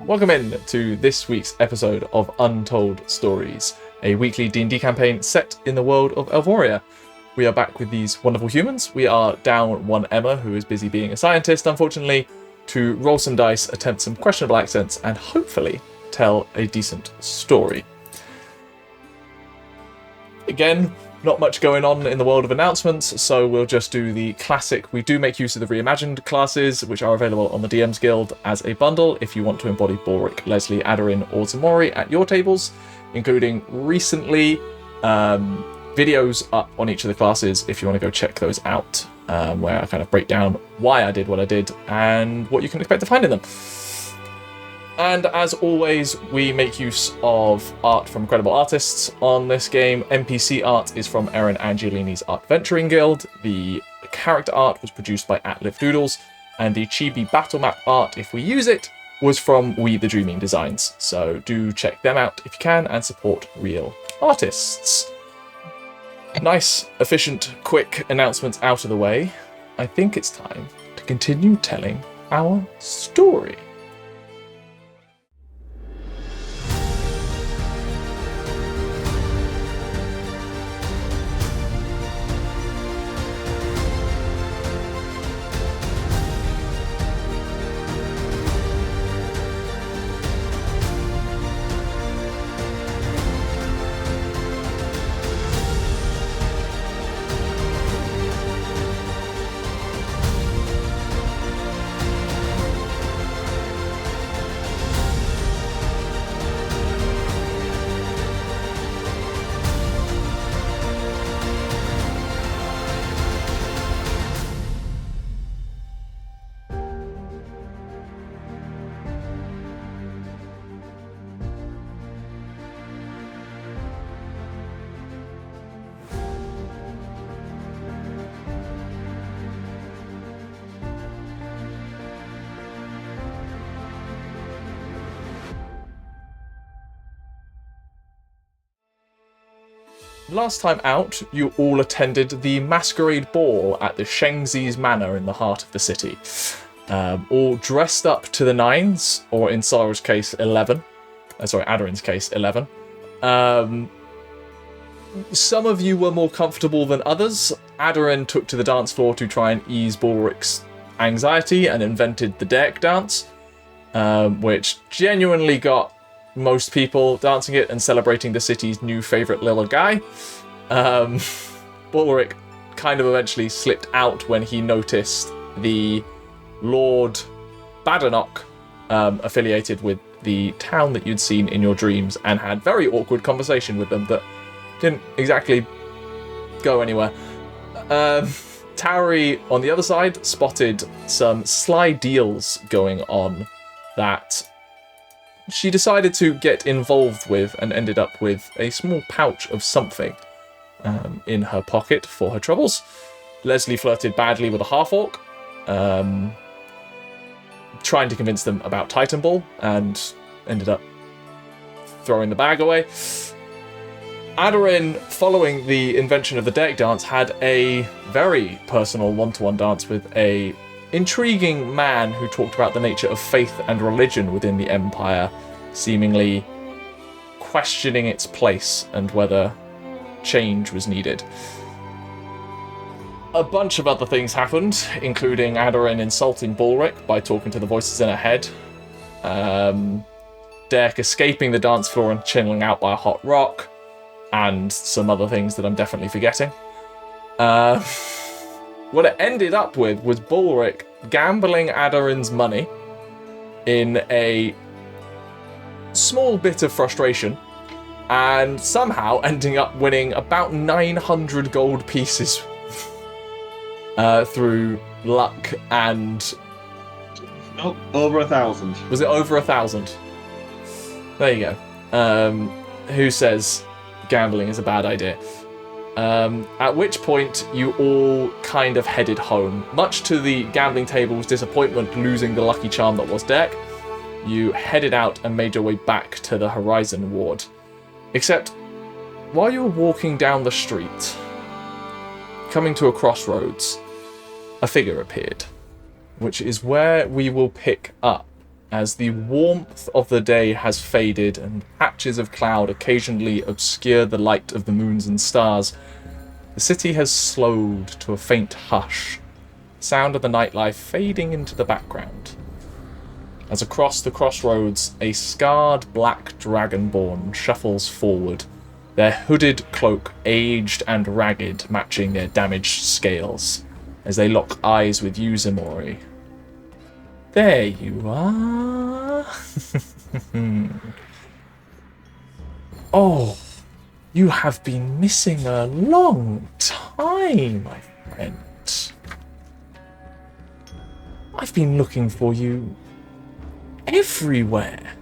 welcome in to this week's episode of Untold Stories, a weekly D&D campaign set in the world of Elvoria. We are back with these wonderful humans. We are down one Emma, who is busy being a scientist, unfortunately, to roll some dice, attempt some questionable accents, and hopefully tell a decent story. Again, not much going on in the world of announcements, so we'll just do the classic. We do make use of the Reimagined Classes, which are available on the DM's Guild as a bundle if you want to embody Balrick, Lesley, Aderyn, or Ximori at your tables, including recently videos up on each of the classes if you want to go check those out, where I kind of break down why I did what I did and what you can expect to find in them. And as always, we make use of art from incredible artists on this game. NPC Art is from Aderyn Angiolini's Art Venturing Guild. The character art was produced by @LiveDoodles, and the Chibi battle map art, if we use it, was from WeTheDreamingDesigns. So do check them out if you can and support real artists. Nice, efficient, quick announcements out of the way. I think it's time to continue telling our story. Last time out, you all attended the masquerade ball at the Shengzi's Manor in the heart of the city. All dressed up to the nines, or in Sarah's case, 11. Aderyn's case, 11. Some of you were more comfortable than others. Aderyn took to the dance floor to try and ease Balrick's anxiety and invented the Derek dance, which genuinely got most people dancing it and celebrating the city's new favourite little guy. Balrick kind of eventually slipped out when he noticed the Lord Badenoch affiliated with the town that you'd seen in your dreams and had very awkward conversation with them that didn't exactly go anywhere. Tauri, on the other side, spotted some sly deals going on that she decided to get involved with and ended up with a small pouch of something in her pocket for her troubles. Lesley flirted badly with a half-orc, trying to convince them about Titan Ball, and ended up throwing the bag away. Aderyn, following the invention of the Derek dance, had a very personal one-to-one dance with a intriguing man who talked about the nature of faith and religion within the Empire, seemingly questioning its place and whether change was needed. A bunch of other things happened, including Aderyn insulting Balrick by talking to the voices in her head, Derek escaping the dance floor and chilling out by a hot rock, and some other things that I'm definitely forgetting. What it ended up with was Balrick gambling Aderyn's money in a small bit of frustration and somehow ending up winning about 900 gold pieces through luck and... Oh, over 1,000. Was it over 1,000? There you go. Who says gambling is a bad idea? At which point you all kind of headed home. Much to the gambling table's disappointment losing the lucky charm that was Derek, you headed out and made your way back to the Horizon Ward. Except, while you were walking down the street, coming to a crossroads, a figure appeared, which is where we will pick up as the warmth of the day has faded and patches of cloud occasionally obscure the light of the moons and stars. The city has slowed to a faint hush, sound of the nightlife fading into the background. As across the crossroads, a scarred black dragonborn shuffles forward, their hooded cloak aged and ragged, matching their damaged scales, as they lock eyes with you, Ximori. There you are. Oh, you have been missing a long time, my friend. I've been looking for you everywhere.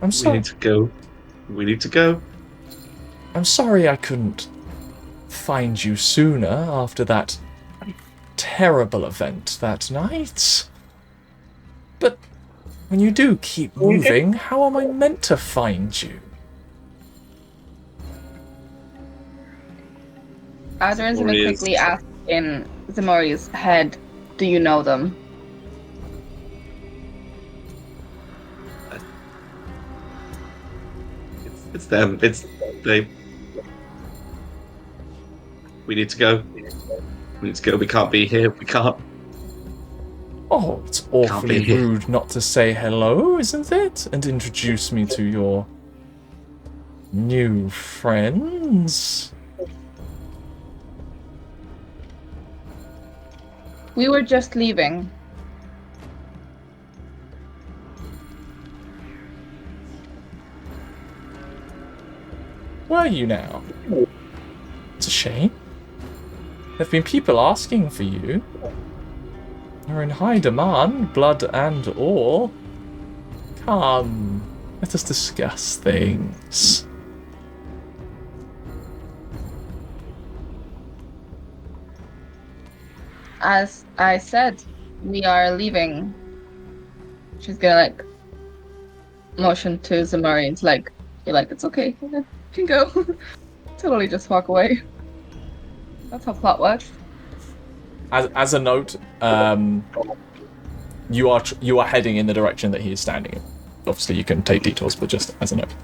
I'm sorry. We need to go. We need to go. I'm sorry I couldn't find you sooner after that terrible event that night. But when you do keep moving, how am I meant to find you? Aderyn's going to quickly ask in Ximori's head, do you know them? It's them. It's they. We need to go. We need to go. We can't be here. We can't. Oh, it's awfully rude not to say hello, isn't it? And introduce me to your new friends. We were just leaving. Were you now? It's a shame. There've been people asking for you. You're in high demand, blood and all. Come, let us discuss things. As I said, we are leaving. She's gonna motion to Ximori and you're like, it's okay, you can go. Totally just walk away. That's how plot works. As a note, you are heading in the direction that he is standing in. Obviously, you can take detours, but just as a note.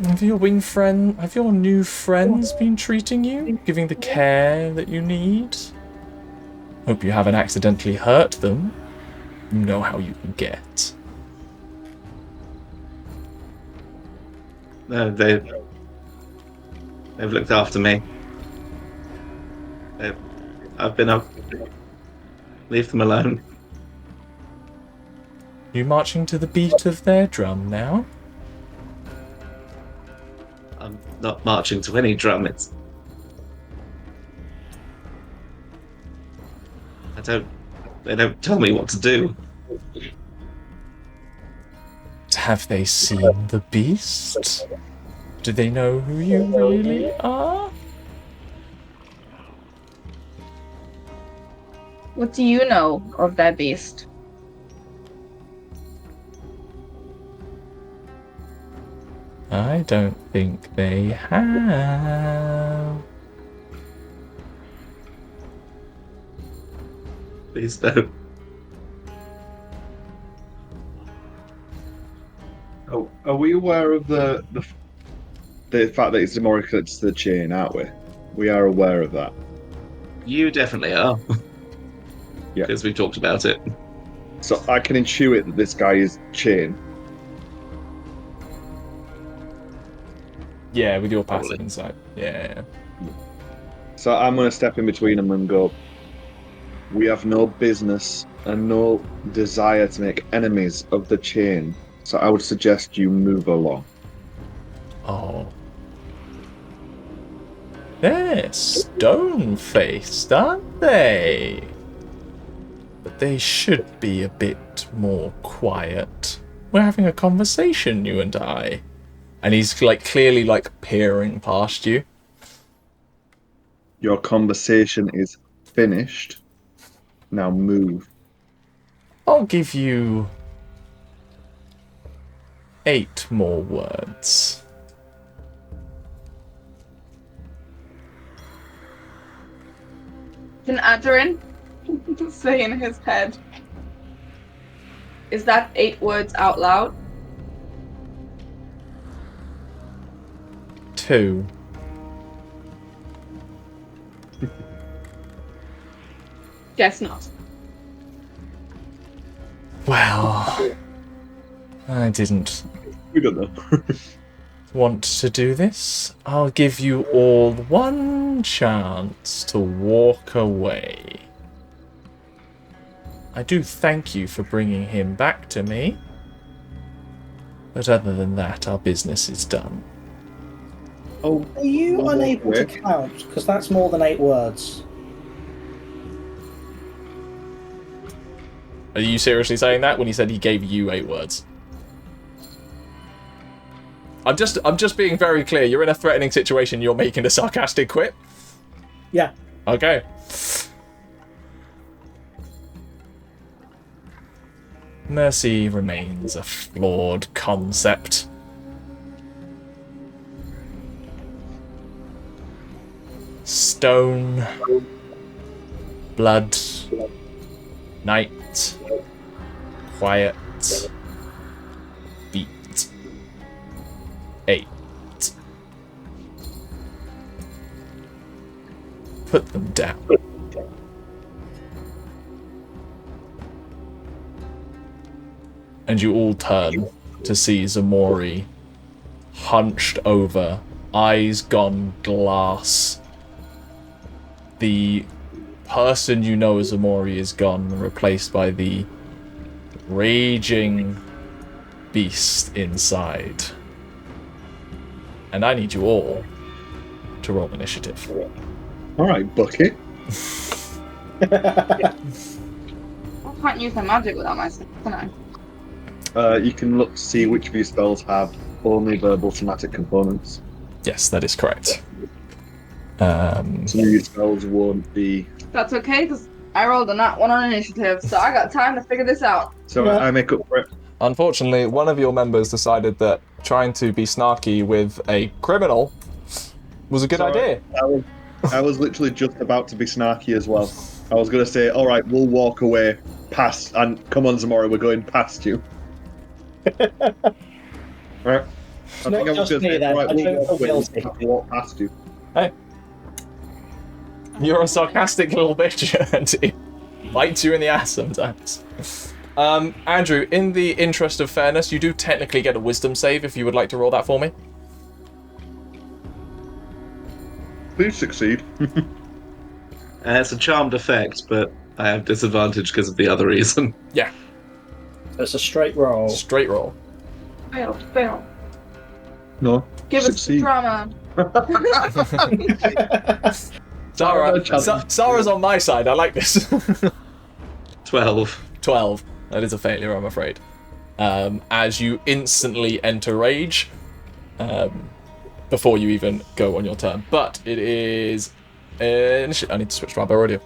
Have your new friends been treating you, giving the care that you need? Hope you haven't accidentally hurt them. You know how you can get. No, they've looked after me. I've been up. Leave them alone. You marching to the beat of their drum now? I'm not marching to any drum. They don't tell me what to do. Have they seen the beast? Do they know who you really are? What do you know of that beast? I don't think they have. Please don't. Oh, are we aware of the fact that it's Ximori connected to the chain, aren't we? We are aware of that. You definitely are. Yeah. Because we talked about it. So I can intuit that this guy is chain. Yeah, with your passive insight. Yeah. So I'm going to step in between them and go, we have no business and no desire to make enemies of the chain. So I would suggest you move along. Oh. They're stone-faced, aren't they? But they should be a bit more quiet. We're having a conversation, you and I. And he's clearly peering past you. Your conversation is finished. Now move. I'll give you 8 more words. Can Aderyn say in his head, is that 8 words out loud? 2. Guess not. Well, I didn't We don't know. want to do this. I'll give you all one chance to walk away. I do thank you for bringing him back to me. But other than that, our business is done. Oh, Are you Well, unable to where? count? Because that's more than 8 words. Are you seriously saying that when he said he gave you 8 words? I'm just being very clear. You're in a threatening situation. You're making a sarcastic quip. Yeah. Okay. Mercy remains a flawed concept. Stone, blood, night, quiet, beat, 8. Put them down. And you all turn to see Ximori hunched over, eyes gone glass. The person you know as Ximori is gone, replaced by the raging beast inside. And I need you all to roll initiative. all right, Bucky. I can't use my magic without my stuff, can I? You can look to see which of your spells have only verbal somatic components. Yes, that is correct. Some of your spells won't be. That's okay, because I rolled a nat 1 on initiative, so I got time to figure this out. So Yeah. I make up for it. Unfortunately, one of your members decided that trying to be snarky with a criminal was a good Sorry. idea. I was literally just about to be snarky as well. I was going to say, all right, we'll walk away past, and come on, Ximori, we're going past you. Right. It's not just me then. I don't feel guilty. We'll walk past you. Hey. You're a sarcastic little bitch, and it bites you in the ass sometimes. Andrew, in the interest of fairness, you do technically get a wisdom save if you would like to roll that for me. Please succeed. It's a charmed effect, but I have disadvantage because of the other reason. Yeah, It's a straight roll. straight roll. Fail. No. Give Succeed. us drama. Sarah's on my side. I like this. 12. 12. That is a failure, I'm afraid. As you instantly enter rage, before you even go on your turn. But it is... I need to switch to my bow audio.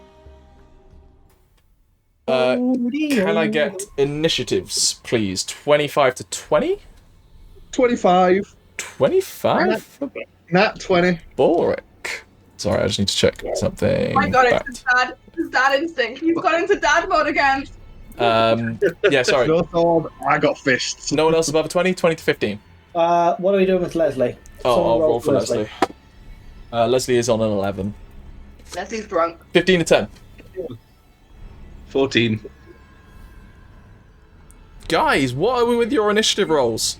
Can I get initiatives, please? 25 to 20? 25. 25? Nat 20. Balrick. Sorry, I just need to check something. Oh my god, Fact. it's dad instinct. He's gone into dad mode again. Yeah, sorry. No sword, I got fists. No one else above a 20? 20 to 15. What are we doing with Lesley? Oh, Someone I'll roll for Lesley. Lesley is on an 11. Leslie's drunk. 15 to 10. 14. Guys, what are we with your initiative rolls?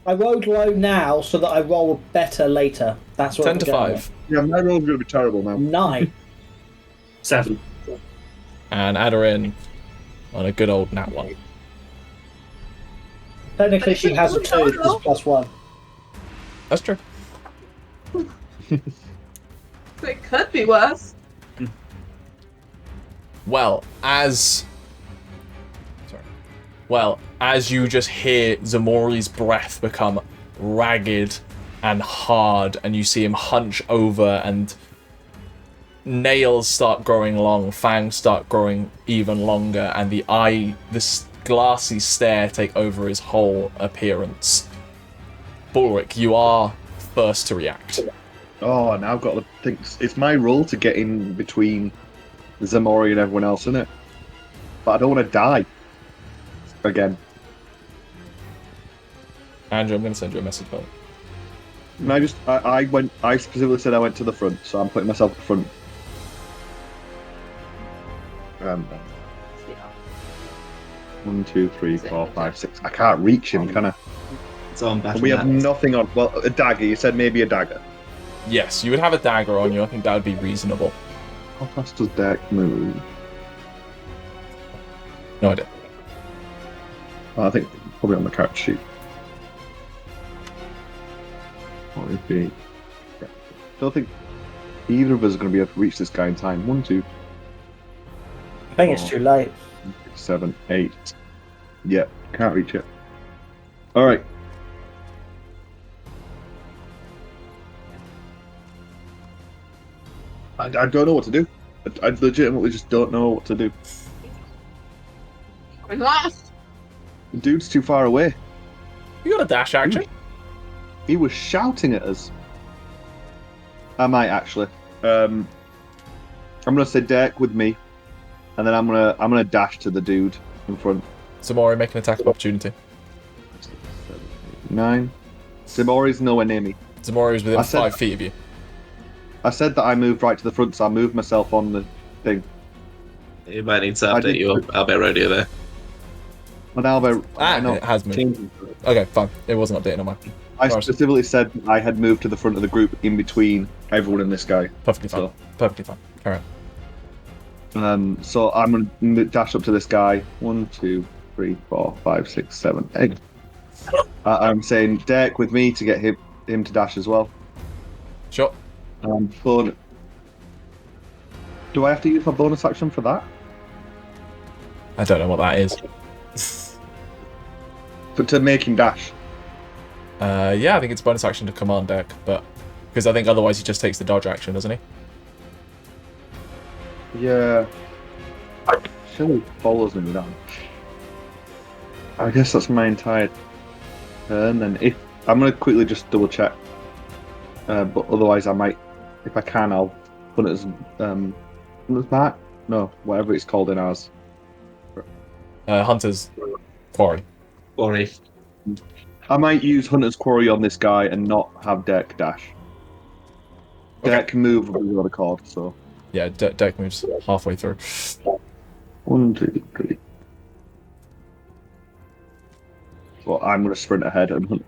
I rolled low now so that I roll better later. That's what 10 I'm to going 5. Yeah, my roll's going to be terrible now. with. 9. 7. And Aderyn on a good old nat 1. Technically, she has a 2 because plus 1. That's true. It could be worse. Well, as you just hear Ximori's breath become ragged and hard, and you see him hunch over, and nails start growing long, fangs start growing even longer, and this glassy stare take over his whole appearance. Balrick, you are first to react. Oh, now I've got to think. It's my role to get in between Ximori and everyone else in it. But I don't want to die. Again. Andrew, I'm going to send you a message, buddy. And I specifically said I went to the front, so I'm putting myself at the front. 1, 2, 3, 4, 5, 6. I can't reach him, can I? It's on battle. We have nothing on. Well, a dagger. You said maybe a dagger. Yes, you would have a dagger on you. I think that would be reasonable. How fast does Deck move? No idea. I think probably on the character sheet. What would it be? I don't think either of us are going to be able to reach this guy in time. 1, 2, I think it's too late. 6, 7, 8. Yeah, can't reach it. Alright. I don't know what to do. I legitimately just don't know what to do. The dude's too far away. You got a dash action? He was shouting at us. I might actually. I'm gonna say Deck with me, and then I'm gonna dash to the dude in front. Ximori, make an attack of opportunity. 9. Ximori's nowhere near me. Ximori is within I said- 5 feet of you. I said that I moved right to the front, so I moved myself on the thing. You might need to I update did- your Albert Rodeo there. And Albert, I know. It has moved. Okay, fine. It wasn't updated on mine. I specifically said I had moved to the front of the group in between everyone and this guy. Perfectly fine. So- Perfectly fine. Carry on. So I'm gonna dash up to this guy. 1, 2, 3, 4, 5, 6, 7, 8. I'm saying Deck with me to get him to dash as well. Sure. Do I have to use my bonus action for that? I don't know what that is. But to make him dash. Yeah, I think it's bonus action to command deck, but because I think otherwise he just takes the dodge action, doesn't he? Yeah. Surely follows me down. I guess that's my entire turn. Then if I'm gonna quickly just double check. But otherwise, I might, if I can, I'll put it as Hunter's Mark. No, whatever it's called in ours. Hunter's Quarry. Worry. I might use Hunter's Quarry on this guy and not have Deck dash. Okay. Deck can move without a card, so. Yeah, deck moves halfway through. 1, 2, 3. Well, I'm going to sprint ahead and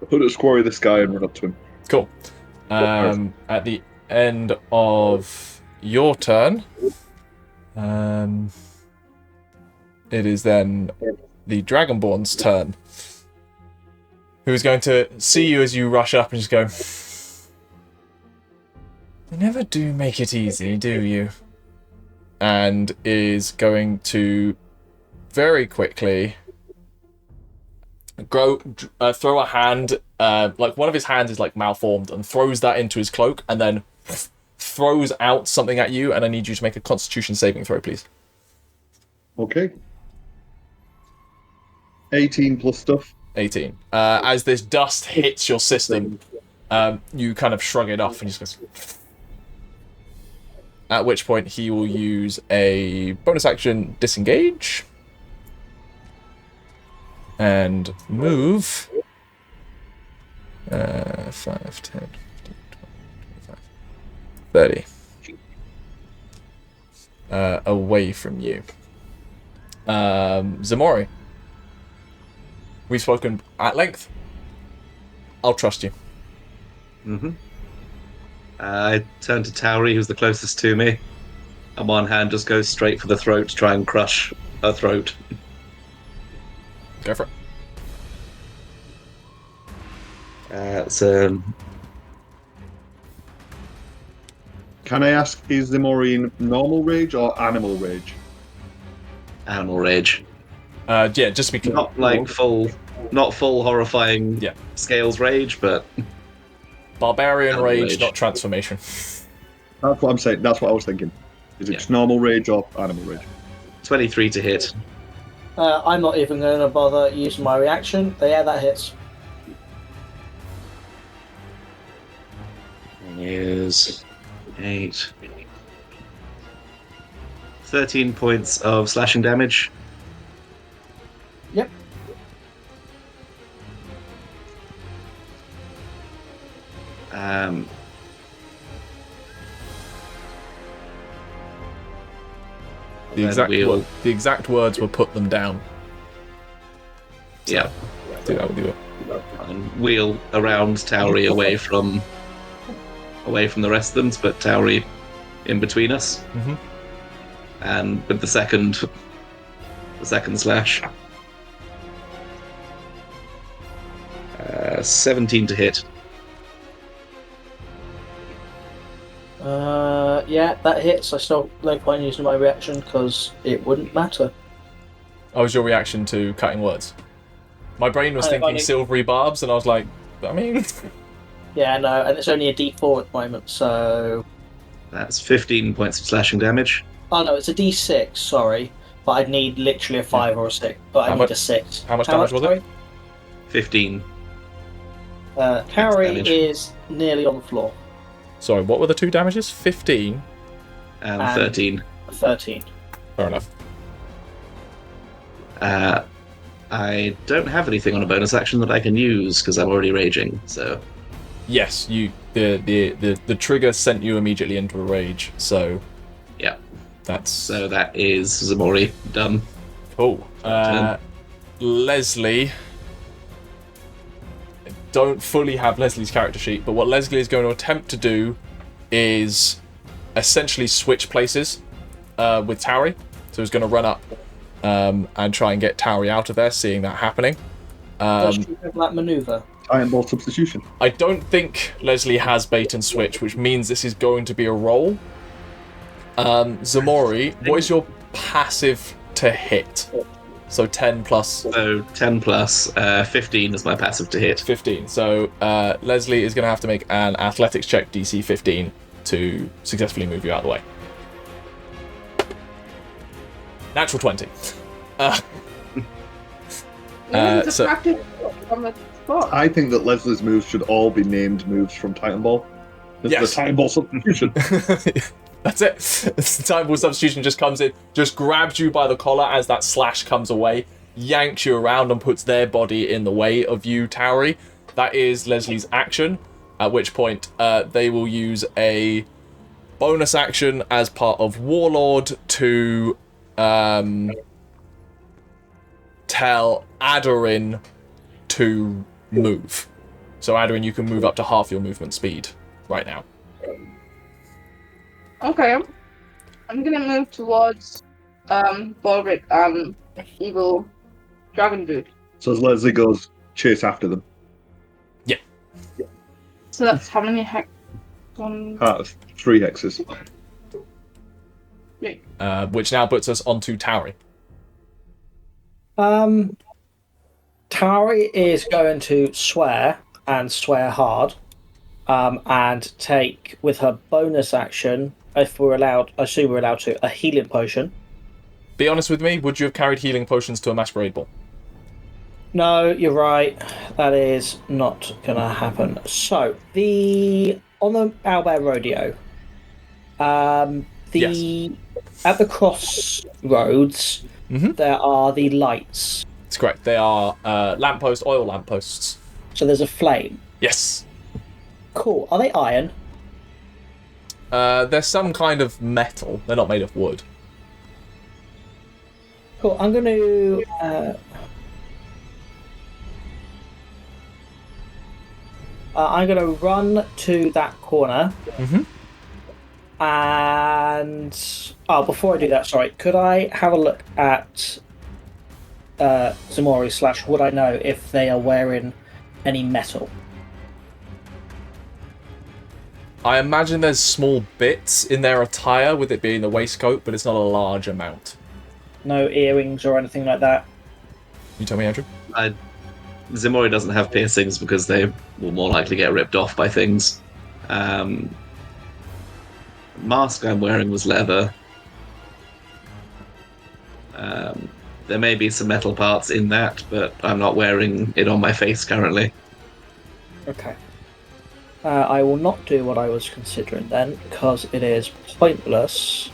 Hunter's Quarry this guy and run up to him. Cool. At the end of your turn, it is then the Dragonborn's turn, who's going to see you as you rush up and just go, "You never do make it easy, do you?" And is going to very quickly throw a hand, like one of his hands is like malformed, and throws that into his cloak, and then throws out something at you, and I need you to make a Constitution saving throw, please. Okay. 18 plus stuff. 18. As this dust hits your system, you kind of shrug it off and just goes... At which point he will use a bonus action disengage and move 5, 10, 15, 20, 25, 30 away from you. Ximori, we've spoken at length. I'll trust you. Mm-hmm. I turn to Tauri, who's the closest to me, and one hand just goes straight for the throat to try and crush her throat. Go for it. So Can I ask, is Ximori in normal rage or animal rage? animal rage. Yeah, just to be clear. Not like full horrifying Yeah. scales rage, but Barbarian Animal rage, rage. not transformation. That's what I'm saying. That's what I was thinking. Is it Yeah. just normal rage or animal rage? 23 to hit. I'm not even going to bother using my reaction. But yeah, that hits. Is 8. 13 points of slashing damage. Yep. The exact words were put them down. Yeah. Do that with you. And wheel around Tauri away from the rest of them to put Tauri in between us. Mm-hmm. And with the second slash. 17 to hit. Yeah, that hits. I still no point in using my reaction because it wouldn't matter. Oh, was your reaction to cutting words? My brain was thinking silvery barbs, and I was like, I mean... Yeah, no, and it's only a D4 at the moment, so... That's 15 points of slashing damage. Oh no, it's a D6, sorry. But I'd need literally a 5 or a 6, but I need a 6. How much damage was it? 15. Tauri is nearly on the floor. Sorry, what were the two damages? 15? And 13. 13. Fair enough. I don't have anything on a bonus action that I can use because I'm already raging, so... Yes, the trigger sent you immediately into a rage, so... Yeah. So that is Ximori done. Cool. Lesley... Don't fully have Leslie's character sheet, but what Lesley is going to attempt to do is essentially switch places with Tauri. So he's going to run up and try and get Tauri out of there, seeing that happening. Does she have that maneuver? Iron Ball substitution. I don't think Lesley has bait and switch, which means this is going to be a roll. Ximori, what is your passive to hit? So 10 plus... So 10 plus 15 is my passive to hit. 15. So Lesley is going to have to make an athletics check DC 15 to successfully move you out of the way. Natural 20. I think that Leslie's moves should all be named moves from Titan Ball. This is the Titan Ball substitution. That's it. The Titan Ball substitution just comes in, just grabs you by the collar as that slash comes away, yanks you around and puts their body in the way of you, Tauri. That is Leslie's action, at which point they will use a bonus action as part of Warlord to tell Aderyn to move. So Aderyn, you can move up to half your movement speed right now. Okay. I'm gonna move towards Balrick and Evil Dragon Dude. So as Lesley goes, chase after them. Yeah. So that's how many hex? 3 hexes. Yeah. Which now puts us onto Tauri. Tauri is going to swear, and swear hard, and take, with her bonus action, if we're allowed, I assume we're allowed to, a healing potion. Be honest with me, would you have carried healing potions to a Masquerade Ball? No, you're right. That is not going to happen. So, on the Owlbear Rodeo, at the crossroads, there are the lights. That's correct. They are oil lampposts. So there's a flame. Yes. Cool. Are they iron? They're some kind of metal. They're not made of wood. Cool. I'm going to... I'm going to run to that corner. And... Oh, before I do that, sorry. Could I have a look at Ximori / would I know if they are wearing any metal? I imagine there's small bits in their attire, with it being the waistcoat, but it's not a large amount. No earrings or anything like that? You tell me, Andrew? Ximori doesn't have piercings because they will more likely get ripped off by things. Mask I'm wearing was leather. There may be some metal parts in that, but I'm not wearing it on my face currently. Okay. I will not do what I was considering then, because it is pointless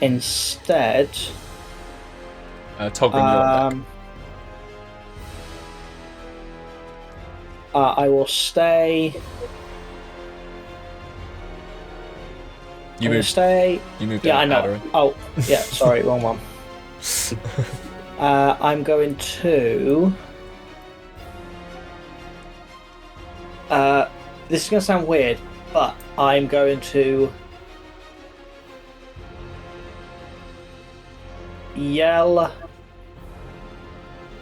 instead, Togrim, you're on deck. I will stay. You moved. You moved. Yeah, I down, know. Aderyn. Oh, yeah. Sorry, wrong one. I'm going to. This is going to sound weird, but I'm going to yell.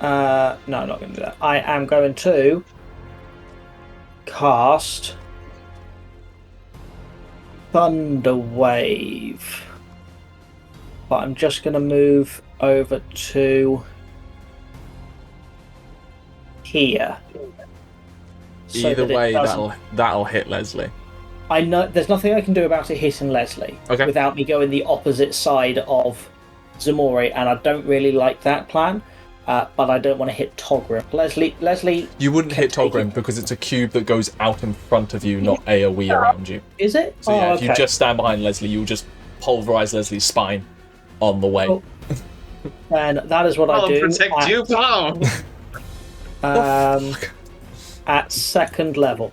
No, I'm not going to do that. I am going to cast Thunder Wave, but I'm just going to move over to here. So Either that way, it doesn't- that'll hit Lesley. I know there's nothing I can do about it hitting Lesley without me going the opposite side of Ximori, and I don't really like that plan. But I don't want to hit Togrim. Lesley. You wouldn't hit Togrim because it's a cube that goes out in front of you, not AoE around you. Is it? So yeah, if you just stand behind Lesley, you'll just pulverize Lesley's spine on the way. And that is what I do. Protect you, pal! At second level.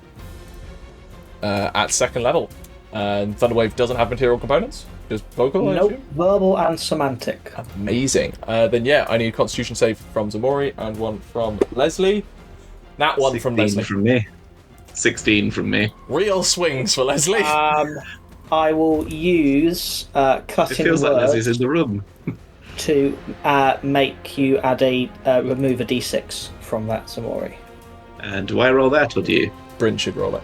At second level. And Thunderwave doesn't have material components? Just vocal? Nope, verbal and semantic. Amazing. Then yeah, I need a Constitution save from Ximori and one from Lesley. That one from Lesley. From me. 16 from me. Real swings for Lesley. I will use cutting It feels like words Leslie's in the room. to make you add remove a d6 from that Ximori. And do I roll that, or do you? Bryn should roll it.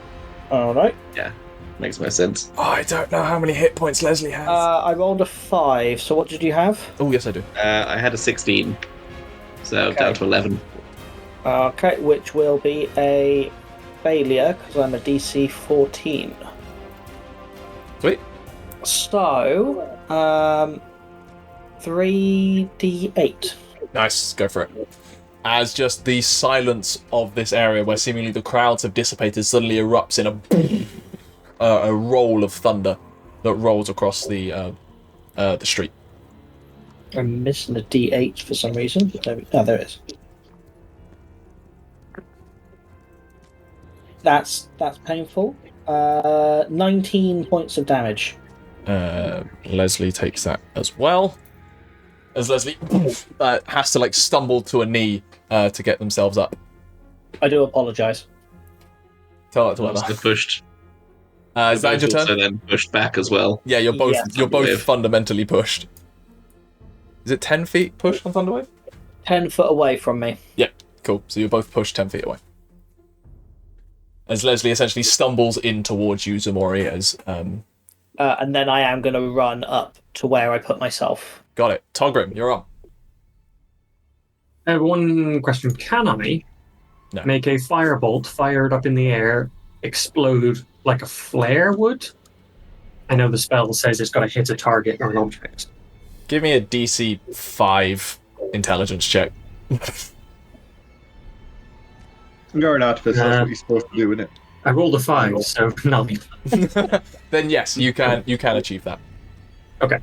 All right. Yeah, makes more sense. Oh, I don't know how many hit points Lesley has. I rolled a 5. So what did you have? Oh, yes, I do. I had a 16, so down to 11. Okay, which will be a failure because I'm a DC 14. Sweet. So, 3d8. Nice, go for it. As just the silence of this area where seemingly the crowds have dissipated suddenly erupts in a roll of thunder that rolls across the street. I'm missing a d8 for some reason. There it is. That's painful. 19 points of damage. Lesley takes that as well. As Lesley has to stumble to a knee to get themselves up. I do apologise. Tell that to Must Emma. have pushed. Is that your turn? So then pushed back as well. Yeah, you're both Thunderwave. fundamentally pushed. Is it 10 feet push on Thunderwave? 10 foot away from me. Yeah, cool. So you're both pushed 10 feet away. As Lesley essentially stumbles in towards you, Ximori, as... And then I am going to run up to where I put myself. Got it. Togrim, you're on. One question. Can I make a firebolt fired up in the air explode like a flare would? I know the spell says it's got to hit a target or an object. Give me a DC 5 intelligence check. You're an artificer, that's what you're supposed to do, isn't it? I rolled a 5, so 9. Then yes, you can achieve that. Okay.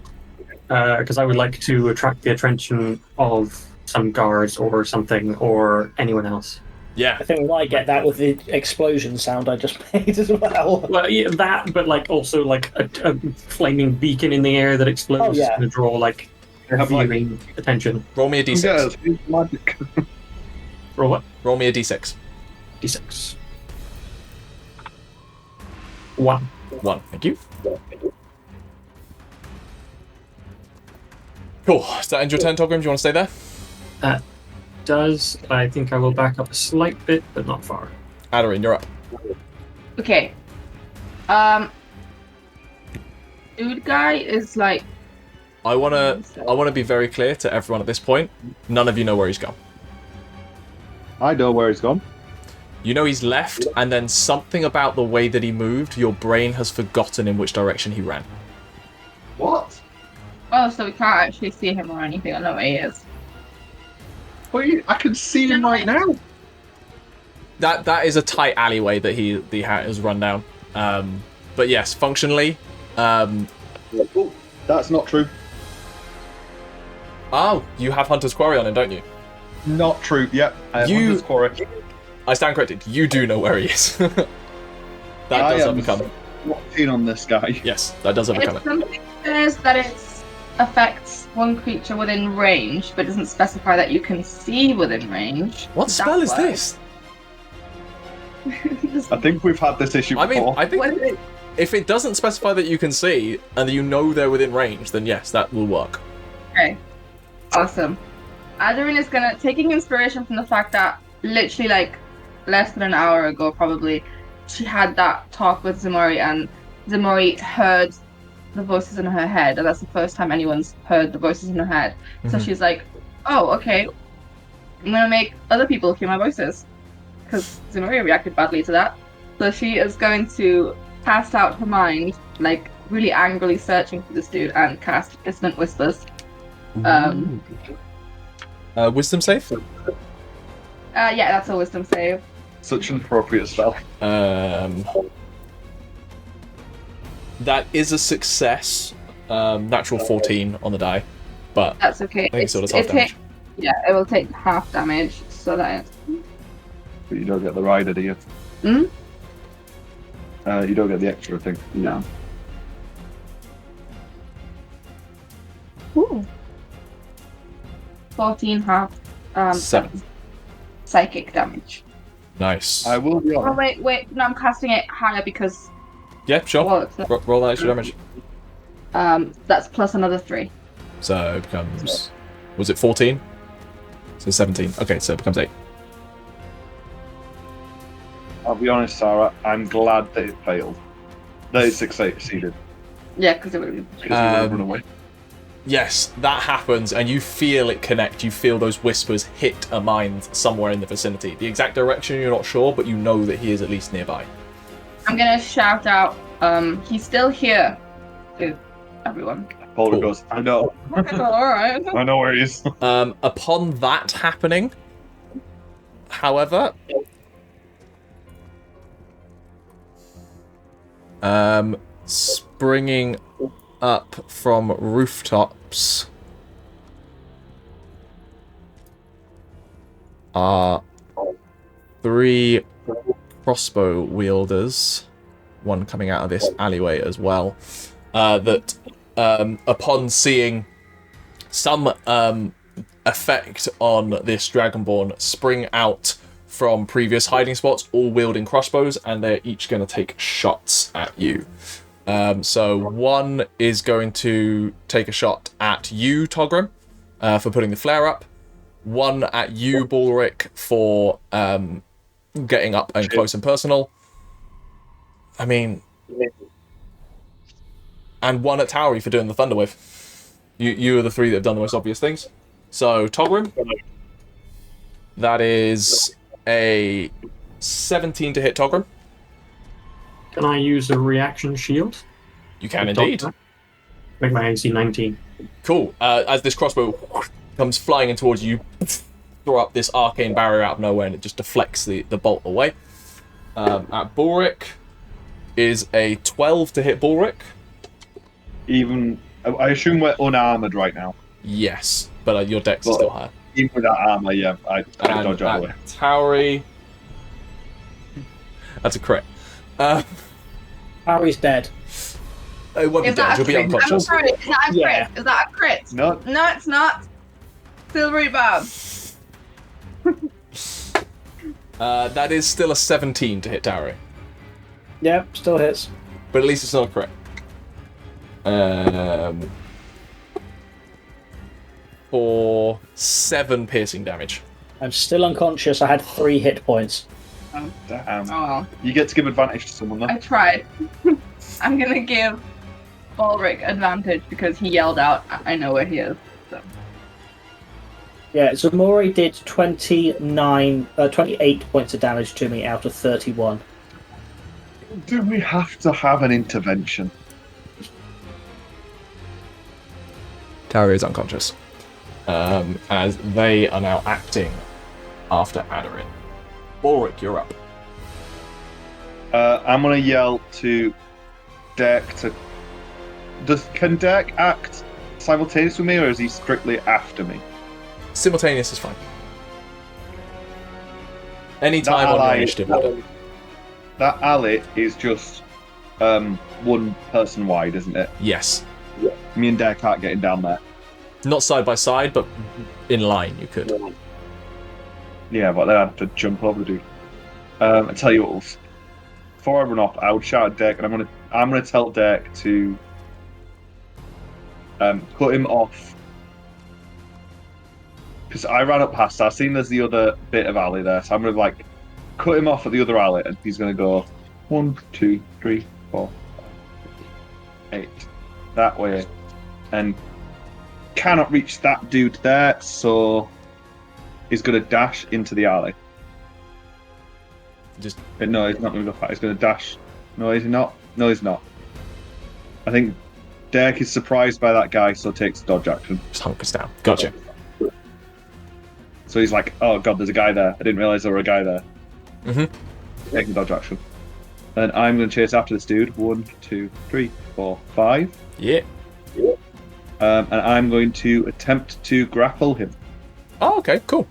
Because I would like to attract the attention of some guards or something, or anyone else. Yeah. I think we might get that with the explosion sound I just made as well. Well, yeah, that, but also a flaming beacon in the air that explodes to draw viewing attention. Roll me a D6. Yes, it's magic. Roll what? Roll me a D6. D6. 1. 1. Thank you. Cool. Does that end your turn, Togrim? Do you want to stay there? Does. I think I will back up a slight bit, but not far. Aderyn, you're up. Okay. Dude guy is like... I wanna be very clear to everyone at this point. None of you know where he's gone. I know where he's gone. You know he's left, and then something about the way that he moved, your brain has forgotten in which direction he ran. What? Oh, so we can't actually see him or anything. I know where he is. Wait, I can see him right now. That is a tight alleyway that he has run down. But yes, functionally, Oh, that's not true. Oh, you have Hunter's Quarry on him, don't you? Not true. Yep, I have Hunter's Quarry. I stand corrected. You do know where he is. That does overcome. Watching on this guy. Yes, that does overcome it. If something says that it affects one creature within range, but doesn't specify that you can see within range. What spell is this? I think we've had this issue before. I think if it doesn't specify that you can see and you know they're within range, then yes, that will work. Okay. Awesome. Aderyn is taking inspiration from the fact that literally like less than an hour ago probably she had that talk with Ximori and Ximori heard the voices in her head, and that's the first time anyone's heard the voices in her head. So she's like, oh, okay, I'm gonna make other people hear my voices, because Ximori reacted badly to that. So she is going to cast out her mind, like really angrily searching for this dude, and cast Dissonant Whispers. Wisdom save? Yeah, that's a wisdom save. Such an appropriate spell. That is a success. Natural 14 on the die, but that's okay. I think it still does half damage. Yeah, it will take half damage, so that. But you don't get the rider, do you? Hmm? You don't get the extra thing. No. Ooh. 14 half. 7 psychic damage. Nice. I will be honest. Oh wait, no, I'm casting it higher because. Yeah, sure. Roll that extra damage. That's plus another 3. So it becomes. Was it 14? So 17. Okay, so it becomes 8. I'll be honest, Sarah. I'm glad that it failed. That it succeeded. Yeah, because it would have been. Run away. Yes, that happens, and you feel it connect. You feel those whispers hit a mind somewhere in the vicinity. The exact direction you're not sure, but you know that he is at least nearby. I'm gonna shout out, he's still here to everyone. Balrick goes, I know. Alright. I know where he is. Upon that happening, however, springing up from rooftops are 3 crossbow wielders, one coming out of this alleyway as well, that upon seeing some effect on this Dragonborn spring out from previous hiding spots, all wielding crossbows, and they're each going to take shots at you. So one is going to take a shot at you, Togrim, for putting the flare up. One at you, Balrick, for getting up and close and personal. I mean, and one at Tauri for doing the Thunderwave. You are the 3 that have done the most obvious things. So Togrim, that is a 17 to hit Togrim. Can I use a reaction shield? You can indeed. Make my AC 19. Cool. As this crossbow comes flying in towards you, throw up this arcane barrier out of nowhere, and it just deflects the bolt away. At Balrick is a 12 to hit Balrick. Even, I assume we're unarmored right now. Yes, but your dex is still higher. Even with that armor, yeah, I dodge out of the way. Tauri, that's a crit. Tauri's dead. It won't be dead, you'll be unconscious. I'm sorry, is that a crit? Yeah. Is that a crit? No. No, it's not. Silvery Bob. That is still a 17 to hit Tauri. Yep, still hits. But at least it's not a crit. For 7 piercing damage. I'm still unconscious. I had 3 hit points. Oh. Damn. Oh well. You get to give advantage to someone, though. I tried. I'm gonna give Balrick advantage because he yelled out, I know where he is. So. Yeah, Ximori did 28 points of damage to me out of 31. Do we have to have an intervention? Tauri is unconscious. As they are now acting after Aderyn. Balrick, you're up. I'm gonna yell to Deck to... Can Deck act simultaneous with me, or is he strictly after me? Simultaneous is fine. Any time on your initiative order. That alley is just one person wide, isn't it? Yes. Yeah. Me and Dare can't get down there. Not side by side, but in line you could. Yeah, but they had to jump over the dude. I tell you what, before I run off, I would shout at Derek, and I'm gonna tell Derek to cut him off. Because I ran up past, I've seen there's the other bit of alley there, so I'm gonna like cut him off at the other alley, and he's gonna go 1, 2, 3, 4, 5, 8 that way, and cannot reach that dude there, so he's gonna dash into the alley. No, he's not gonna go fast. He's gonna dash. No, he's not. No, he's not. I think Derek is surprised by that guy, so takes dodge action. Just hunkers down. Gotcha. So he's like, oh god, there's a guy there. I didn't realise there were a guy there. Mm-hmm. Taking dodge action. And I'm going to chase after this dude. 1, 2, 3, 4, 5. Yeah. And I'm going to attempt to grapple him. Oh, okay, cool.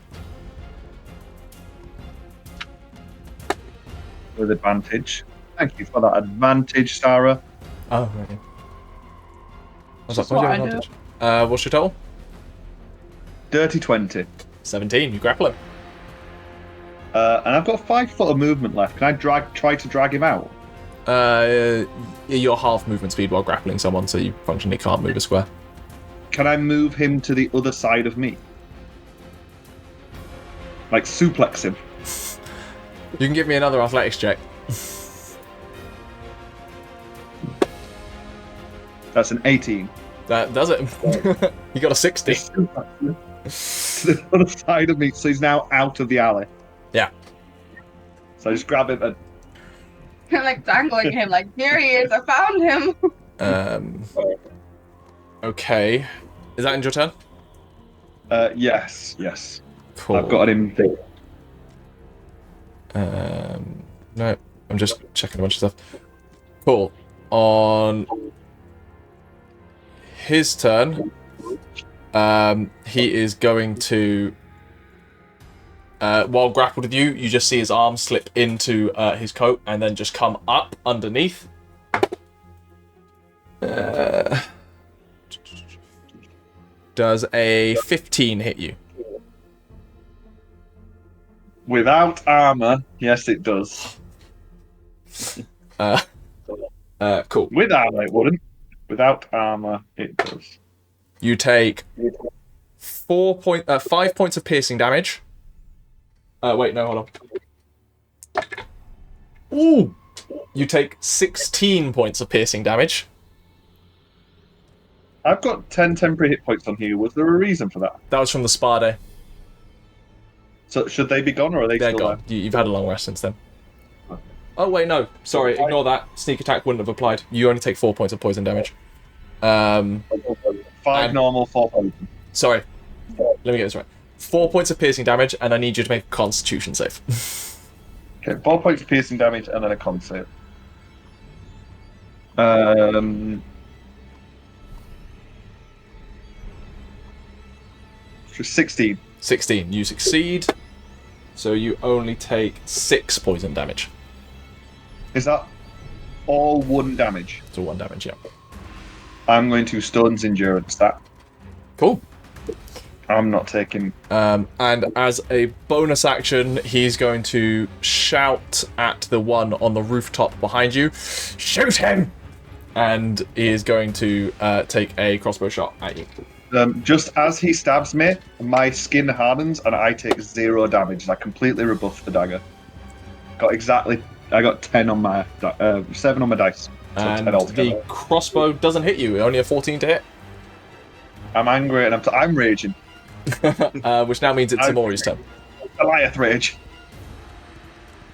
With advantage. Thank you for that advantage, Sarah. Oh, okay. What's That's what I advantage? What's your total? Dirty 20. 17. You grapple him. And I've got 5 foot of movement left. Can I try to drag him out? You're half movement speed while grappling someone, so you functionally can't move a square. Can I move him to the other side of me? Like suplex him? You can give me another athletics check. That's an 18. That does it. You got a 60. To the other side of me, so he's now out of the alley. Yeah. So I just grab him and... I'm like dangling him, like, here he is, I found him. Okay. Is that in your turn? Yes. Cool. I've got him there. No, I'm just checking a bunch of stuff. Cool. On his turn, he is going to, while grappled with you, you just see his arm slip into his coat and then just come up underneath. Does a 15 hit you? Without armor, yes, it does. Cool. With armor, it wouldn't. Without armor, it does. You take 5 points of piercing damage. Wait, no, hold on. Ooh! You take 16 points of piercing damage. I've got 10 temporary hit points on here. Was there a reason for that? That was from the spa day. So should they be gone, or are they They're still gone. there? You've had a long rest since then. Oh, wait, no. Sorry, ignore that. Sneak attack wouldn't have applied. You only take 4 points of poison damage. 5 normal, 4 poison. Sorry. Let me get this right. 4 points of piercing damage, and I need you to make a constitution save. Okay, 4 points of piercing damage, and then a con save. 16. 16. You succeed. So you only take 6 poison damage. Is that all 1 damage? So 1 damage, yeah. I'm going to Stone's Endurance that. Cool. I'm not taking... And as a bonus action, he's going to shout at the one on the rooftop behind you, "Shoot him!" And he is going to take a crossbow shot at you. Just as he stabs me, my skin hardens and I take 0 damage. I completely rebuff the dagger. I got 10 on my 7 on my dice. So And the crossbow doesn't hit you. Only a 14 to hit. I'm angry and I'm raging. Which now means it's Ximori's turn. Goliath rage.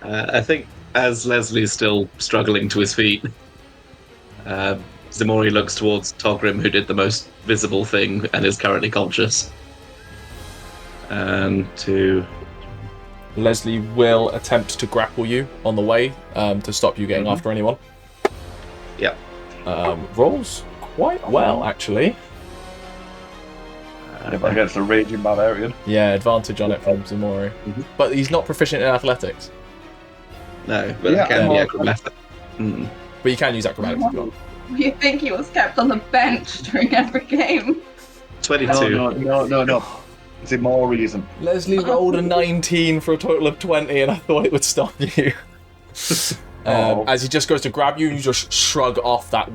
I think as Lesley's still struggling to his feet, Ximori looks towards Togrim, who did the most visible thing and is currently conscious. And to... Lesley will attempt to grapple you on the way to stop you getting after anyone. Yep. Rolls quite well, actually. If against a raging barbarian. Yeah, advantage on it from Ximori. Mhm. But he's not proficient in athletics. No, but Yeah, it can I'm be all- acrobatic. Mm. But you can use acrobatics as well. You think he was kept on the bench during every game? 22. No. Ximori isn't. Leslie rolled a 19 for a total of 20, and I thought it would stop you. As he just goes to grab you, you just shrug off that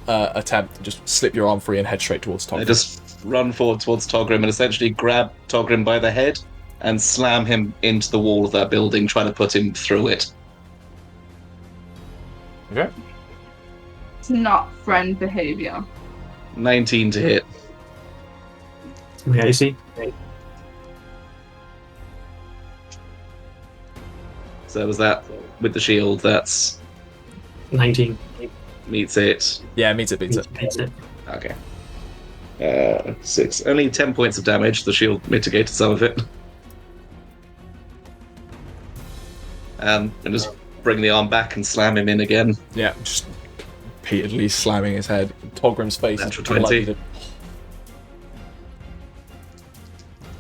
attempt and just slip your arm free and head straight towards Togrim. I just run forward towards Togrim and essentially grab Togrim by the head and slam him into the wall of that building, trying to put him through it. Okay. It's not friend behavior. 19 to hit. Yeah, you see? So was that with the shield? That's 19. meets it. Yeah, meets it, beats it. Beats it. Okay. 6. Only 10 points of damage. The shield mitigated some of it. And just bring the arm back and slam him in again. Yeah, just repeatedly slamming his head. Togrim's face Natural is bloody. 20.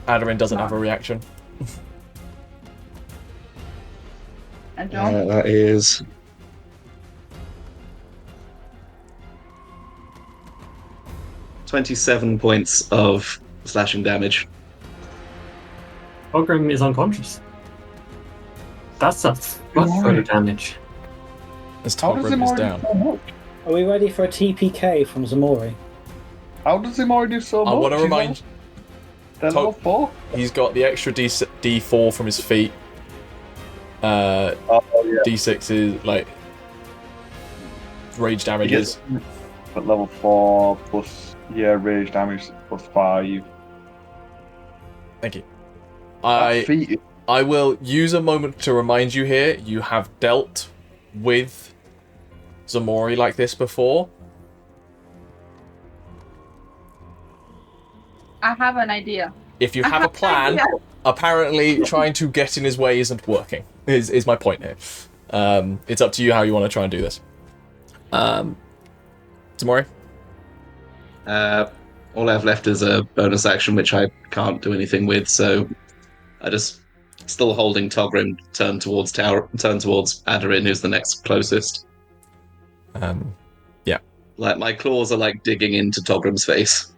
Aderyn doesn't have a reaction. And John? That is 27 points of slashing damage. Togrim is unconscious. That's a further damage. As How does Togrim is Ximori down. do so much? Are we ready for a TPK from Ximori? How does Ximori do so much? I want to remind They're level 4? he's got the extra D4 from his feet. Yeah. D6 is like rage damages. But level 4 plus, rage damage plus 5. Thank you. That feat I will use a moment to remind you here, you have dealt with Ximori like this before. I have an idea. If you have a plan, apparently trying to get in his way isn't working, is my point here. It's up to you how you want to try and do this. Ximori? All I have left is a bonus action, which I can't do anything with, so I just still holding Togrim, turn towards Aderyn, who's the next closest. Yeah. Like my claws are like digging into Togrim's face.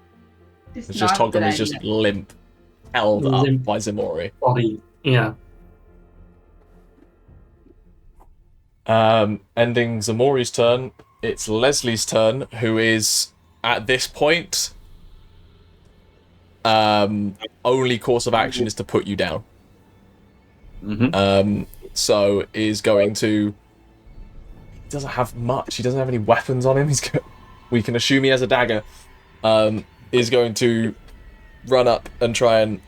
It's just Togrim is just limp, held up by Ximori. Body, yeah. Ending Ximori's turn, it's Leslie's turn, who is, at this point, only course of action is to put you down. Mm-hmm. So is going to... He doesn't have much. He doesn't have any weapons on him. We can assume he has a dagger. Is going to run up and try and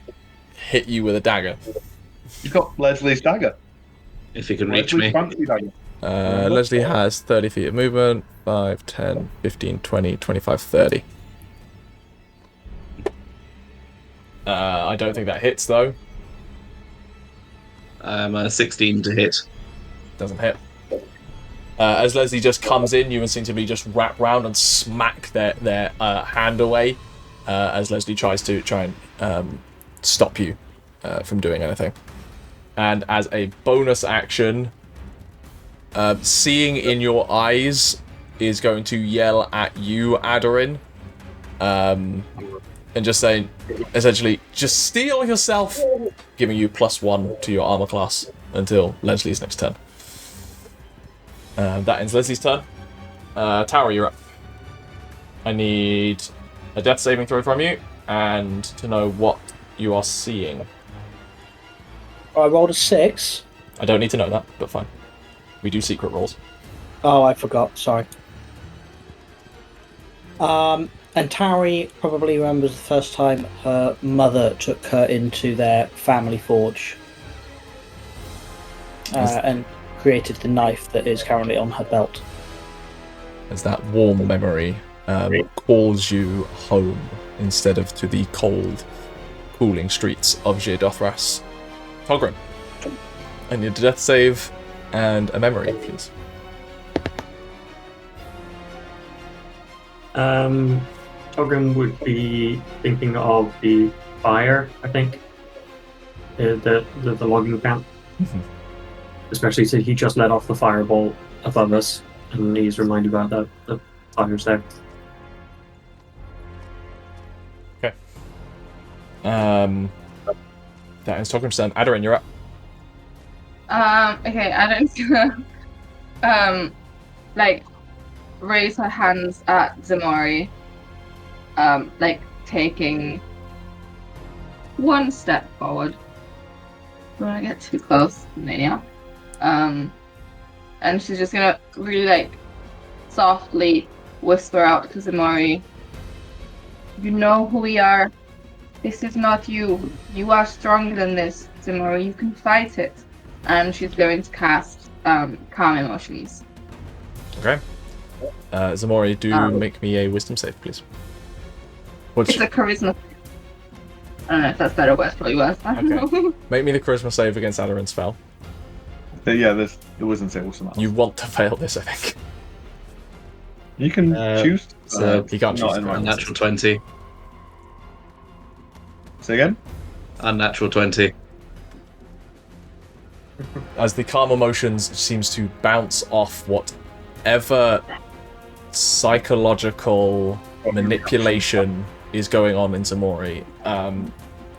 hit you with a dagger. You've got Leslie's dagger. If he can reach Leslie's me. fancy dagger. Lesley has 30 feet of movement. 5, 10, 15, 20, 25, 30. I don't think that hits, though. 16 to hit. Doesn't hit. As Lesley just comes in, you instinctively just wrap round and smack their hand away as Lesley tries and stop you from doing anything. And as a bonus action, seeing in your eyes is going to yell at you, Aderyn, and just saying, essentially, just steel yourself, giving you +1 to your armor class until Leslie's next turn. That ends Leslie's turn. Tauri, you're up. I need a death saving throw from you, and to know what you are seeing. I rolled a 6. I don't need to know that, but fine. We do secret rolls. Oh, I forgot. Sorry. And Tauri probably remembers the first time her mother took her into their family forge and created the knife that is currently on her belt. As that warm memory calls you home instead of to the cold, cooling streets of Xe'Dothras. Togrim, I need a death save and a memory, please. Togrim would be thinking of the fire, I think. The logging camp. Mm-hmm. Especially since he just let off the firebolt above us, and he's reminded about the fires there. Okay. That is Togrim's turn. Aderyn, you're up. Okay, Aderyn's gonna like raise her hands at Ximori, like taking one step forward. Don't want to get too close, Mania. And she's just gonna really like softly whisper out to Ximori, "You know who we are. This is not you. You are stronger than this, Ximori. You can fight it." And she's going to cast Calm Emotions. Okay. Ximori, make me a wisdom save, please. It's a charisma. I don't know if that's better or worse, probably worse. I don't know. Make me the charisma save against Aderyn's spell. Yeah, the wisdom save was something else. You want to fail this, I think. You can choose. So he can't choose. Unnatural 20. Say again? Unnatural 20. As the calm emotions seems to bounce off whatever psychological manipulation is going on in Ximori.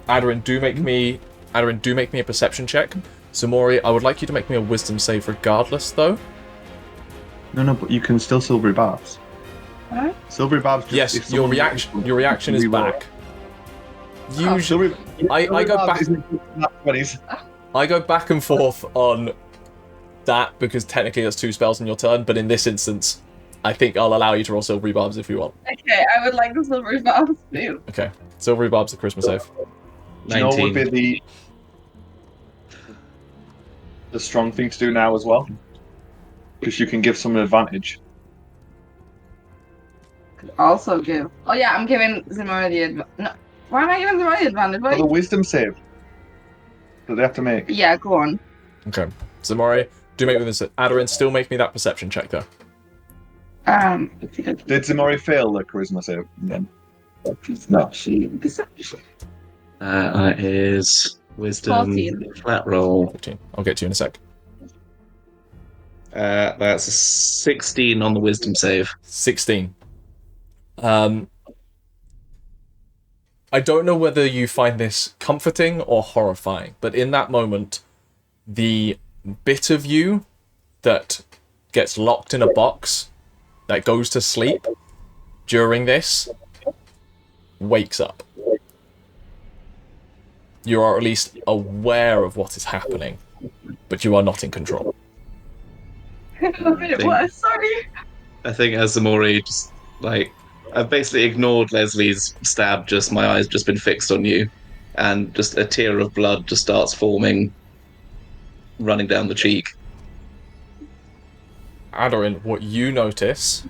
Aderyn, do make me a perception check. Ximori, I would like you to make me a wisdom save regardless, though. No, but you can still silvery barbs. What? Silvery barbs. Yes, your reaction is back. Usually, I go back. I go back and forth on that because technically that's 2 spells in your turn, but in this instance, I think I'll allow you to roll silvery barbs if you want. Okay, I would like the silvery barbs too. Okay, silvery barbs, the charisma save. Do you know what would be the strong thing to do now as well? Because you can give someone an advantage. Could also give. Oh yeah, I'm giving Ximori the advantage. No, why am I giving Ximori the advantage? For the wisdom save that they have to make. Yeah, go on. Okay, Ximori, do make me this. Aderyn, still make me that perception check though. Did Ximori fail the charisma save? Then? No, she perception. That is wisdom 14. flat roll. 14. I'll get to you in a sec. That's a 16 on the wisdom save. 16. I don't know whether you find this comforting or horrifying, but in that moment, the bit of you that gets locked in a box, that goes to sleep during this, wakes up. You are at least aware of what is happening, but you are not in control. A bit worse, sorry. I think as Ximori just I've basically ignored Leslie's stab, my eyes just been fixed on you, and just a tear of blood just starts forming, running down the cheek. Aderyn, what you notice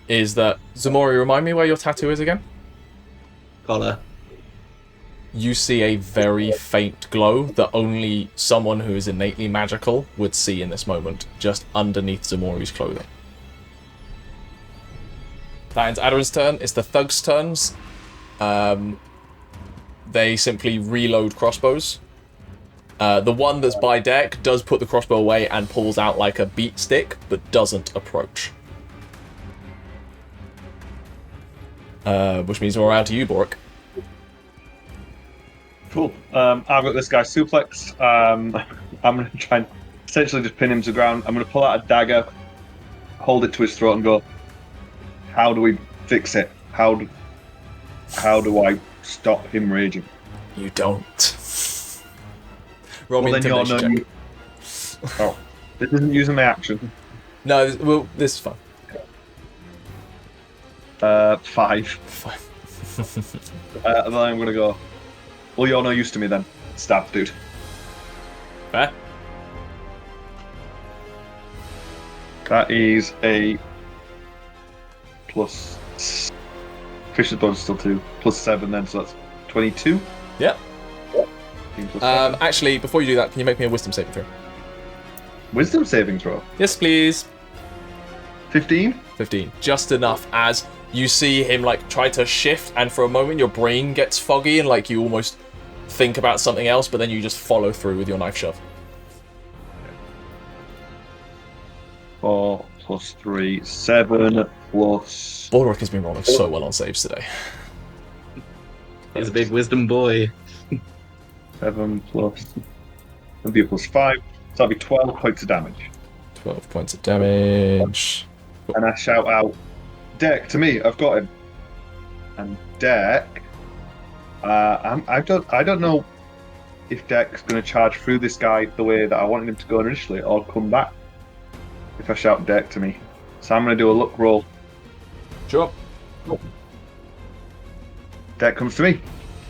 is that... Ximori, remind me where your tattoo is again? Collar. You see a very faint glow that only someone who is innately magical would see in this moment, just underneath Ximori's clothing. That ends Aderyn's turn. It's the thugs' turns. They simply reload crossbows. The one that's by deck does put the crossbow away and pulls out like a beat stick, but doesn't approach. Which means we're around to you, Balrick. Cool. I've got this guy suplexed. I'm going to try and essentially just pin him to the ground. I'm going to pull out a dagger, hold it to his throat and go, how do we fix it? How do I stop him raging? You don't. Roll me then you're intimidation check. Oh, this isn't using my action. No, this is fun. 5. 5. And then I'm going to go, well, you're no use to me then. Stab, dude. Fair. That is a plus... Fisher's bonus is still 2. Plus 7 then, so that's 22. Yep. Plus 7. Actually, before you do that, can you make me a wisdom saving throw? Wisdom saving throw? Yes, please. 15? 15. Just enough as you see him like try to shift, and for a moment your brain gets foggy and like you almost think about something else, but then you just follow through with your knife shove. 4 plus 3, 7 plus. Balrick has been rolling so well on saves today. He's a big wisdom boy. 7 plus. That'll be plus 5. So that'll be 12 points of damage. 12 points of damage. And I shout out, Deck, to me, I've got him. And Deck, I don't know if Deck's going to charge through this guy the way that I wanted him to go initially, or come back if I shout Deck to me. So I'm going to do a luck roll. Sure. Deck comes to me.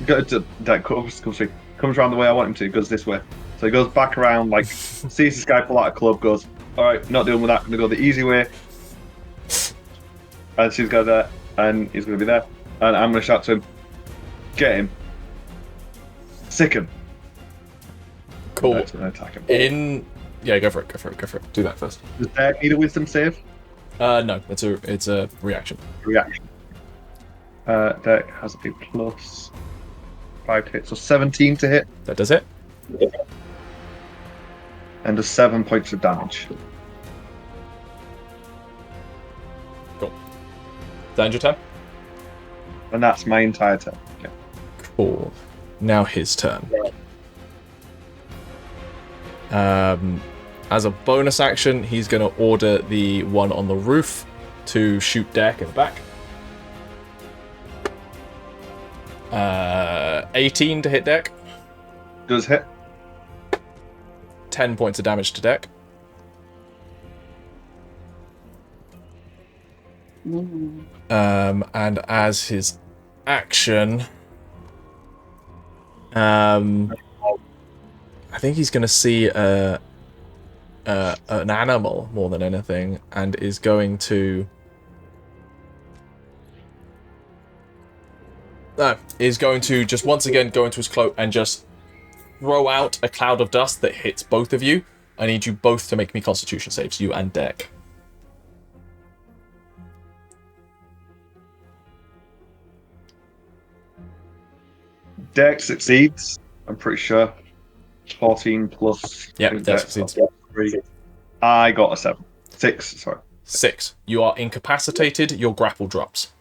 Deck comes around the way I want him to. Goes this way. So he goes back around, like sees this guy pull out a club. Goes, all right, not dealing with that. Going to go the easy way. And she's got there, and he's going to be there. And I'm going to shout to him, get him, sick him. Cool. Deck's going to attack him. Yeah, go for it. Do that first. Does Deck need a wisdom save? No, it's a reaction. Reaction. Deck has a plus 5 to hit, so 17 to hit. That does it. And does 7 points of damage. Cool. Danger turn. And that's my entire turn. Yeah. Cool. Now his turn. As a bonus action, he's going to order the one on the roof to shoot Deck in the back. 18 to hit Deck. Does hit. 10 points of damage to Deck. And as his action, I think he's going to see an animal more than anything, and is going to just once again go into his cloak and just throw out a cloud of dust that hits both of you. I need you both to make me Constitution saves, you and Deck. Deck succeeds, I'm pretty sure. 14 plus. Yeah, Deck succeeds. 3. I got a 7. 6, sorry. 6. You are incapacitated, your grapple drops.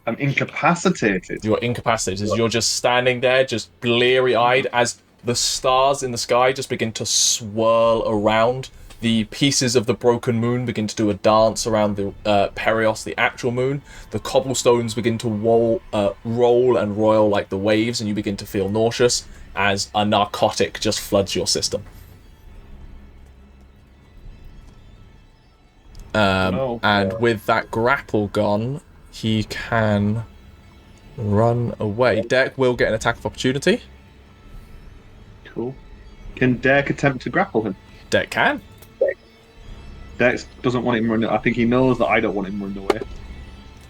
I'm incapacitated. You're incapacitated. You're just standing there, just bleary-eyed, as the stars in the sky just begin to swirl around. The pieces of the broken moon begin to do a dance around the Perios, the actual moon. The cobblestones begin to roll and roil like the waves, and you begin to feel nauseous as a narcotic just floods your system. And with that grapple gone, he can run away. Deck will get an attack of opportunity. Cool. Can Deck attempt to grapple him? Deck can. Dex doesn't want him running. I think he knows that I don't want him running away.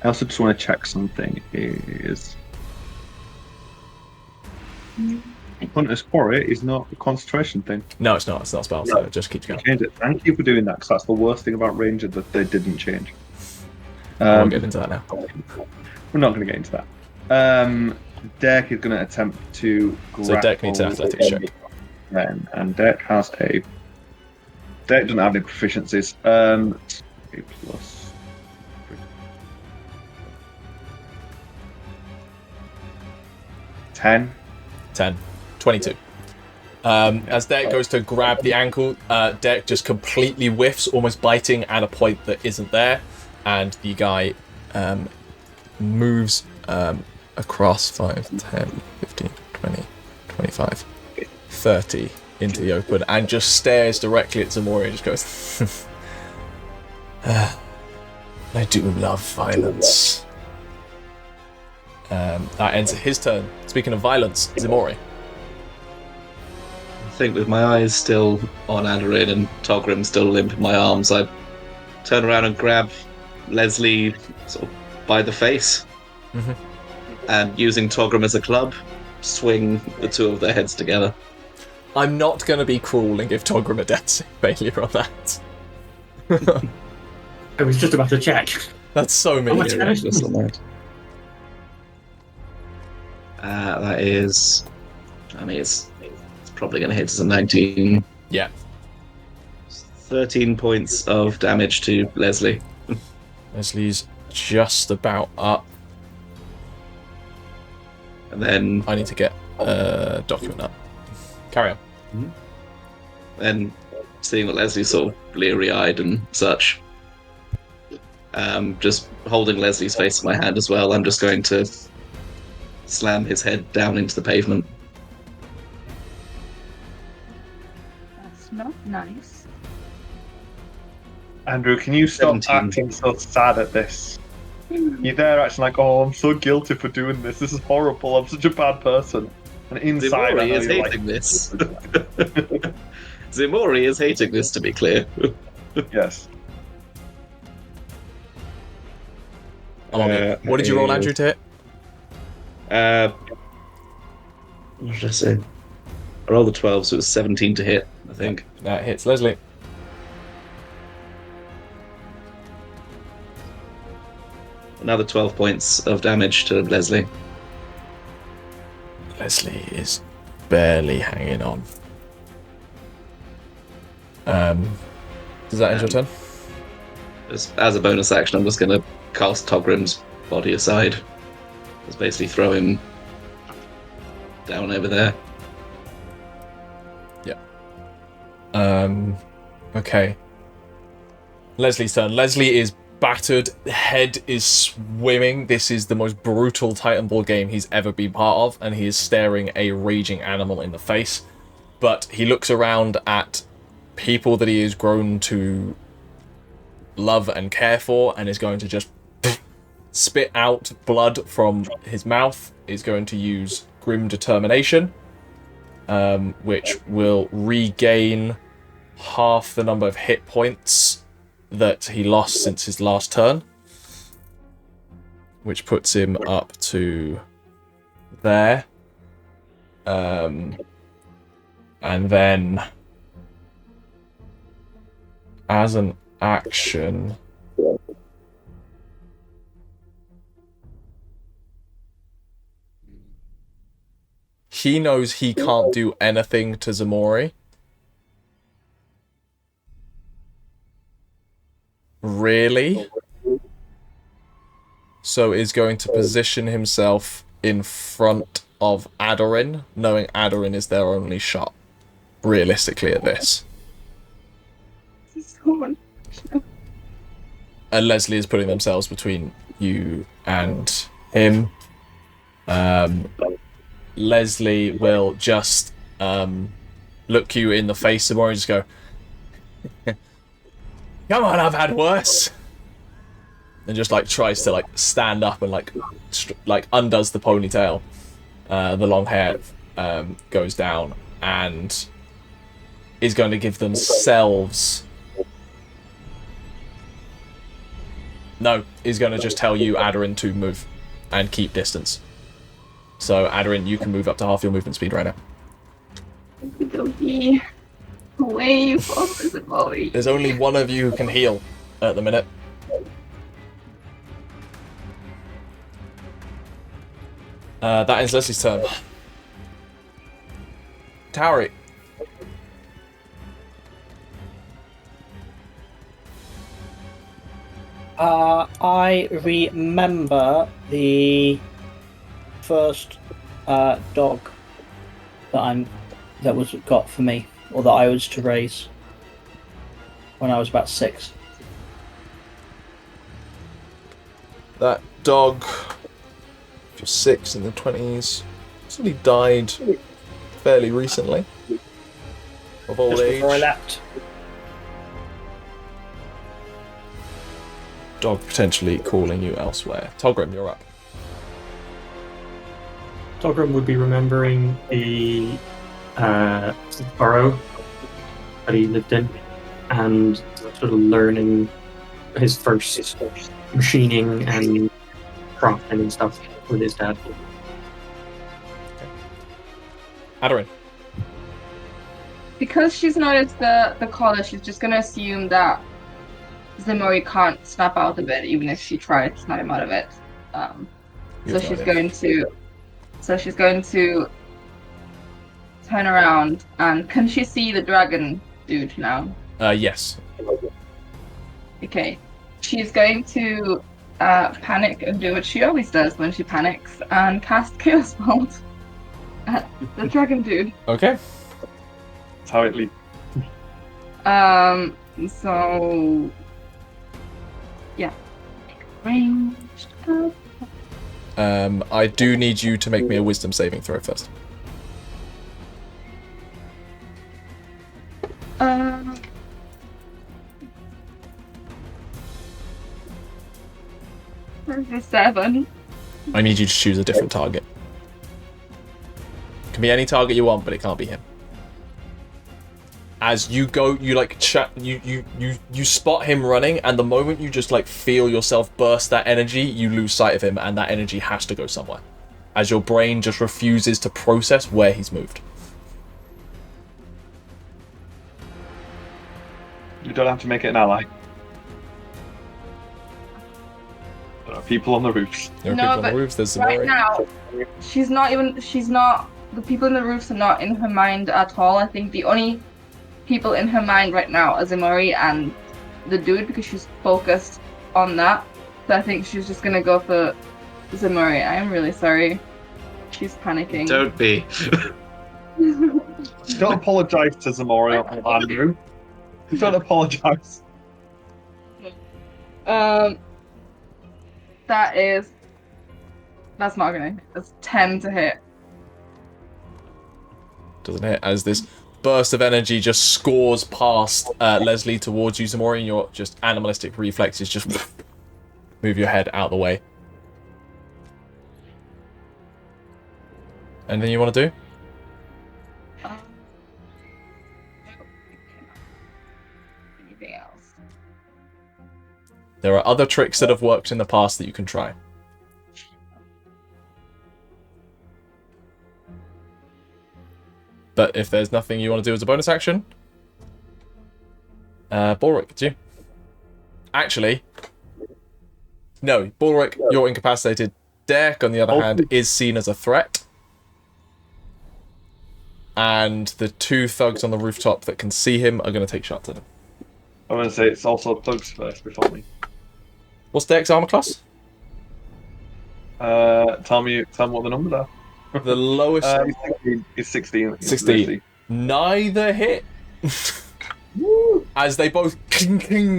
I also just want to check something. Hunter's Quarry is not a concentration thing. No, it's not. It's not a spell, so it just keeps going. Change it. Thank you for doing that, because that's the worst thing about Ranger that they didn't change. I won't get into that now. We're not going to get into that. Deck is going to attempt to grapple. So Deck needs an athletics check. And Deck has a... Deck doesn't have any proficiencies. 3 plus 3. 10. 22. As Deck goes to grab the ankle, Deck just completely whiffs, almost biting at a point that isn't there, and the guy moves across 5, 10, 15, 20, 25, 30 into the open, and just stares directly at Ximori and just goes, I do love violence. That ends his turn. Speaking of violence, Ximori. I think with my eyes still on Aderyn and Togrim still limp in my arms, I turn around and grab Lesley sort of by the face, and using Togrim as a club, swing the two of their heads together. I'm not going to be cruel and give Togrim a death failure on that. I was just about to check. That's so mean. much damage? That is... I mean, it's probably going to hit as a 19. Yeah. 13 points of damage to Lesley. Leslie's just about up. And then... I need to get a document up. Carry on. Then, seeing that Leslie's sort of bleary-eyed and such, just holding Leslie's face in my hand as well, I'm just going to slam his head down into the pavement. That's not nice. Andrew, can you stop 17. acting so sad at this? You're there acting like, oh, I'm so guilty for doing this. This is horrible. I'm such a bad person. And inside, Ximori I know is you're hating like, this. Ximori is hating this, to be clear. Yes. What did you roll, Andrew, to hit? What did I say? I rolled a 12, so it was 17 to hit, I think. That hits Lesley. Another 12 points of damage to Lesley. Lesley is barely hanging on. Does that end your turn? As a bonus action, I'm just going to cast Togrim's body aside. Just basically throw him down over there. Okay. Leslie's turn. Lesley is battered, head is swimming. This is the most brutal Titanfall game he's ever been part of, and he is staring a raging animal in the face. But he looks around at people that he has grown to love and care for, and is going to just spit out blood from his mouth. Is going to use Grim Determination, which will regain half the number of hit points that he lost since his last turn, which puts him up to there. And then, as an action, he knows he can't do anything to Ximori. Really? So is going to position himself in front of Aderyn, knowing Aderyn is their only shot, realistically, at this. And Lesley is putting themselves between you and him. Lesley will just look you in the face Ximori and just go, come on, I've had worse. And just like tries to like stand up and like undoes the ponytail. The long hair goes down and is going to give themselves... No, is going to just tell you, Aderyn, to move and keep distance. So, Aderyn, you can move up to half your movement speed right now. Away from Ximori. There's only one of you who can heal at the minute. That ends Leslie's turn. Tauri. I remember the first dog that was got for me, or that I was to raise when I was about 6. That dog, just 6 in the 20s, actually died fairly recently of old age. Before I left. Dog potentially calling you elsewhere. Togrim, you're up. Togrim would be remembering the burrow that he lived in and sort of learning his first machining and crafting and stuff with his dad. Okay. Aderyn. Because she's noticed the collar, she's just gonna assume that Ximori can't snap out of it, even if she tried to snap him out of it. So she's going to turn around, and can she see the dragon dude now? Yes. Okay. She's going to panic and do what she always does when she panics, and cast Chaos Bolt at the dragon dude. Okay. That's how it leads. So yeah. Ranged up. I do need you to make me a wisdom saving throw first. For 7. I need you to choose a different target. It can be any target you want, but it can't be him. As you go, you like you spot him running, and the moment you just like feel yourself burst that energy, you lose sight of him, and that energy has to go somewhere. As your brain just refuses to process where he's moved. You don't have to make it an ally. There are people on the roofs. There are people on the roofs. There's Ximori. Right now, the people in the roofs are not in her mind at all. I think the only people in her mind right now are Ximori and the dude, because she's focused on that. So I think she's just gonna go for Ximori. I am really sorry. She's panicking. Don't be. Don't apologise to Ximori, Andrew. Don't apologise. That's not gonna. That's 10 to hit. Doesn't hit, as this burst of energy just scores past Lesley towards you, Ximori, and your just animalistic reflexes just move your head out of the way. Anything you want to do? Anything else? There are other tricks that have worked in the past that you can try. But if there's nothing you want to do as a bonus action, Balrick, it's you. Actually, no, Balrick, you're incapacitated. Derek, on the other hand, is seen as a threat. And the two thugs on the rooftop that can see him are going to take shots at him. I'm going to say it's also thugs first before me. What's Derek's armor class? Tell me what the numbers are. The lowest... He's 16. 16. Neither hit. As they both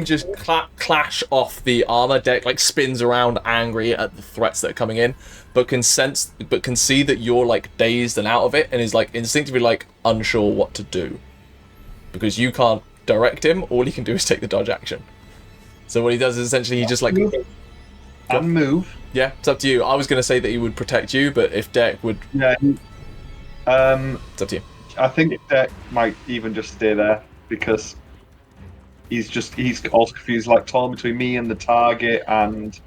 just clash off the armor. Deck like spins around angry at the threats that are coming in, but can see that you're like dazed and out of it, and is like instinctively like unsure what to do, because you can't direct him. All he can do is take the dodge action. So what he does is essentially he just like and move. Yeah, it's up to you. I was going to say that he would protect you, but if Deck would... Yeah. It's up to you. I think Deck might even just stay there, because he's also confused, like torn between me and the target, and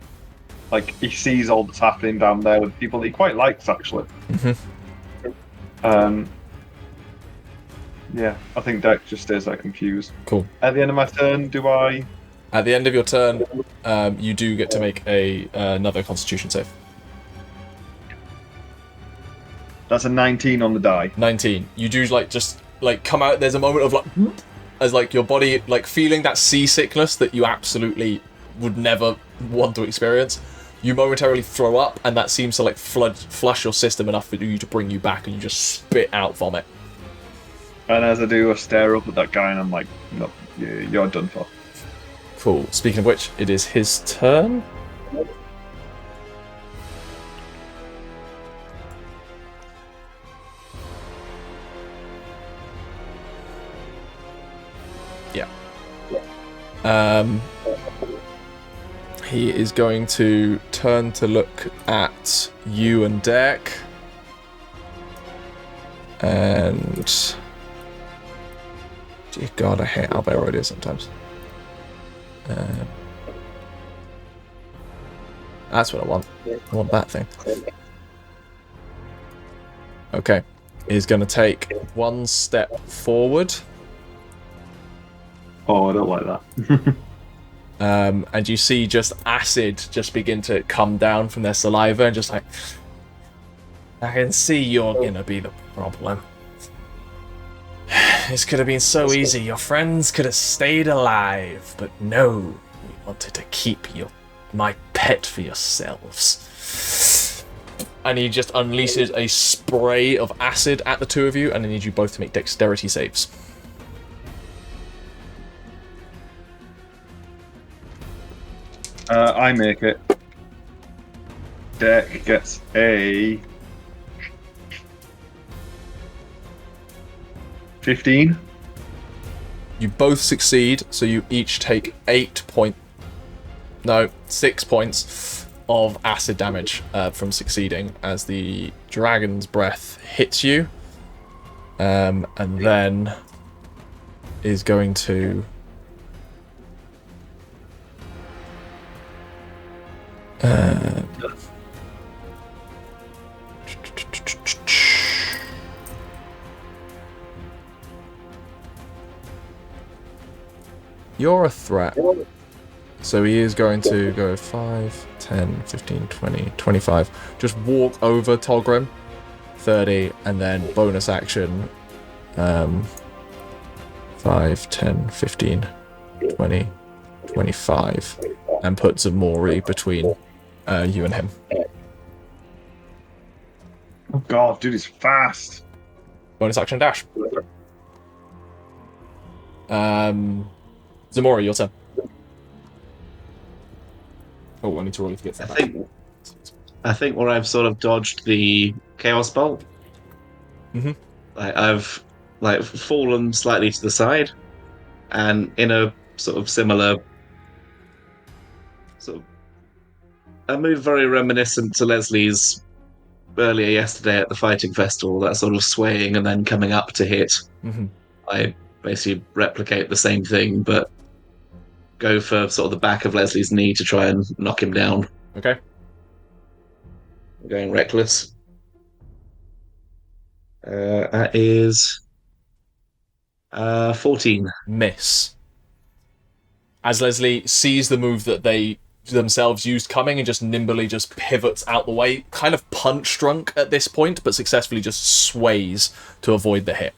like he sees all that's happening down there with people that he quite likes, actually. Yeah, I think Deck just stays there confused. Cool. At the end of my turn, do I... At the end of your turn, you do get to make another Constitution save. That's a 19 on the die. 19. You do just come out. There's a moment of like, as like your body like feeling that seasickness that you absolutely would never want to experience. You momentarily throw up, and that seems to like flush your system enough for you to bring you back, and you just spit out vomit. And as I do, I stare up at that guy, and I'm like, "No, you're done for." Cool. Speaking of which, it is his turn. Yeah. He is going to turn to look at you and Derek. And... Dear God, I hate how Albero it is sometimes. That's what I want. I want that thing. Okay. He's going to take one step forward. Oh, I don't like And you see just acid just begin to come down from their saliva, and just like, I can see you're gonna be the problem. This could have been so easy. Your friends could have stayed alive, but no, you wanted to keep my pet for yourselves. And he just unleashes a spray of acid at the two of you, and I need you both to make dexterity saves. I make it. Deck gets a 15. You both succeed, so you each take 6 points of acid damage from succeeding as the dragon's breath hits you, and then is going to you're a threat. So he is going to go 5, 10, 15, 20, 25. Just walk over Togrim, 30, and then bonus action 5, 10, 15, 20, 25, and put Ximori between you and him. Oh god, dude, he's fast. Bonus action dash. Ximori, your turn. Oh, I need to roll to get that back. I think where I've sort of dodged the Chaos Bolt, I've fallen slightly to the side, and in a sort of similar a move very reminiscent to Lesley's earlier yesterday at the fighting festival, that sort of swaying and then coming up to hit. I basically replicate the same thing, but go for sort of the back of Lesley's knee to try and knock him down. Okay. I'm going reckless. That is 14. Miss. As Lesley sees the move that they themselves used coming and just nimbly just pivots out the way, kind of punch drunk at this point, but successfully just sways to avoid the hit.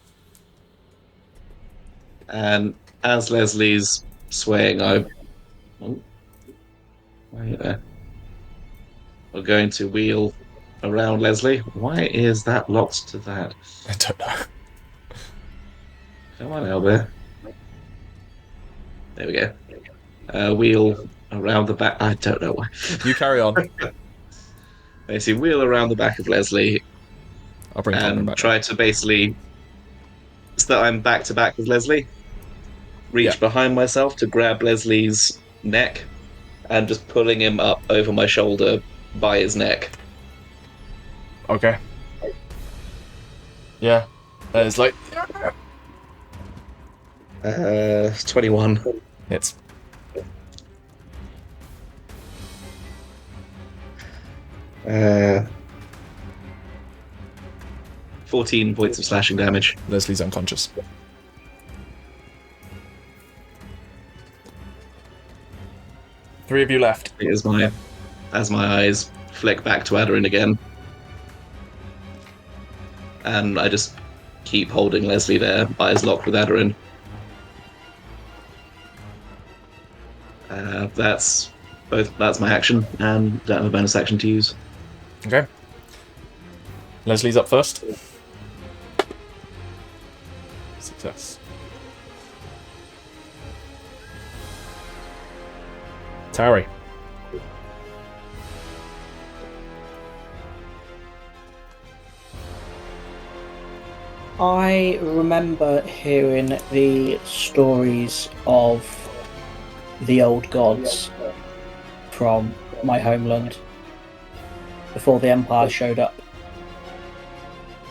And as Lesley's swaying, we're going to wheel around Lesley. Why is that locked to that? I don't know. Come on, Albert. There we go. Wheel around the back. I don't know why. You carry on. Basically, wheel around the back of Lesley. I'll bring and back. Try to basically, so that I'm back to back with Lesley. Reach behind myself to grab Lesley's neck, and just pulling him up over my shoulder by his neck. Okay. Yeah. It's like 21. Hits. Uh, 14 points of slashing damage. Lesley's unconscious. Three of you left. As my eyes flick back to Aderyn again. And I just keep holding Lesley there, eyes locked with Aderyn. That's my action, and don't have a bonus action to use. Okay. Lesley's up first. Success. Tauri. I remember hearing the stories of the old gods from my homeland before the Empire showed up,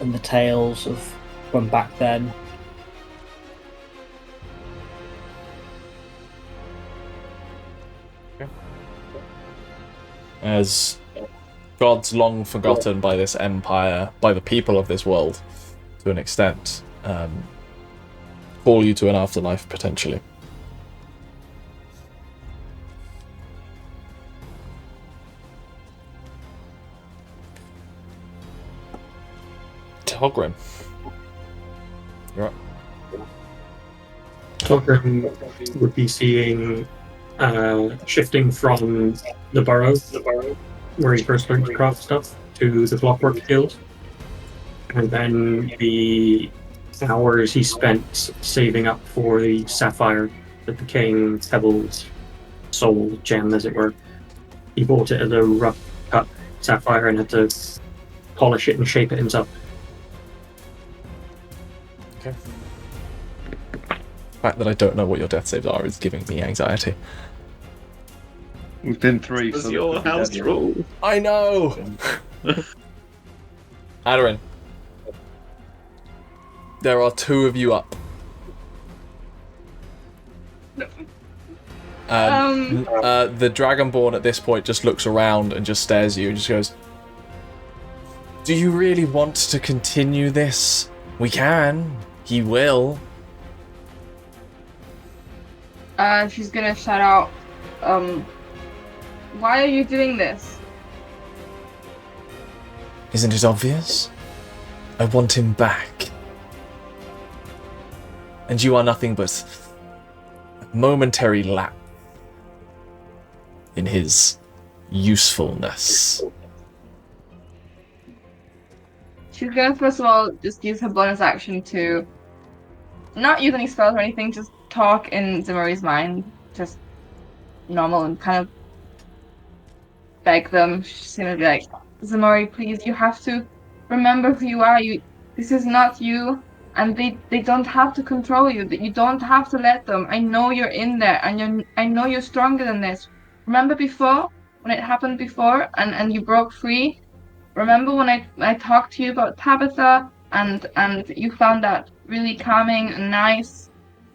and the tales of from back then. As gods long forgotten by this empire, by the people of this world, to an extent, call you to an afterlife, potentially. Togrim. You're up. Togrim would be seeing shifting from the burrow where he first learned to craft stuff to the Clockwork Guild, and then the hours he spent saving up for the sapphire that became Pebble's soul gem, as it were. He bought it as a rough cut sapphire and had to polish it and shape it himself. Okay. The fact that I don't know what your death saves are is giving me anxiety. We've been 3. It's so your house rule. I know! Aderyn. There are 2 of you up. The Dragonborn at this point just looks around and just stares at you and just goes, "Do you really want to continue this? We can. He will." She's gonna shout out, why are you doing this? Isn't it obvious? I want him back. And you are nothing but a momentary lapse in his usefulness. She's gonna first of all just use her bonus action to not use any spells or anything, just talk in Ximori's mind, just normal, and kind of beg them. She's gonna be like, Ximori, please, you have to remember who you are. This is not you, and they don't have to control you. You don't have to let them. I know you're in there, and I know you're stronger than this. Remember before, when it happened before, and you broke free? Remember when I talked to you about Tabitha, and you found that really calming and nice?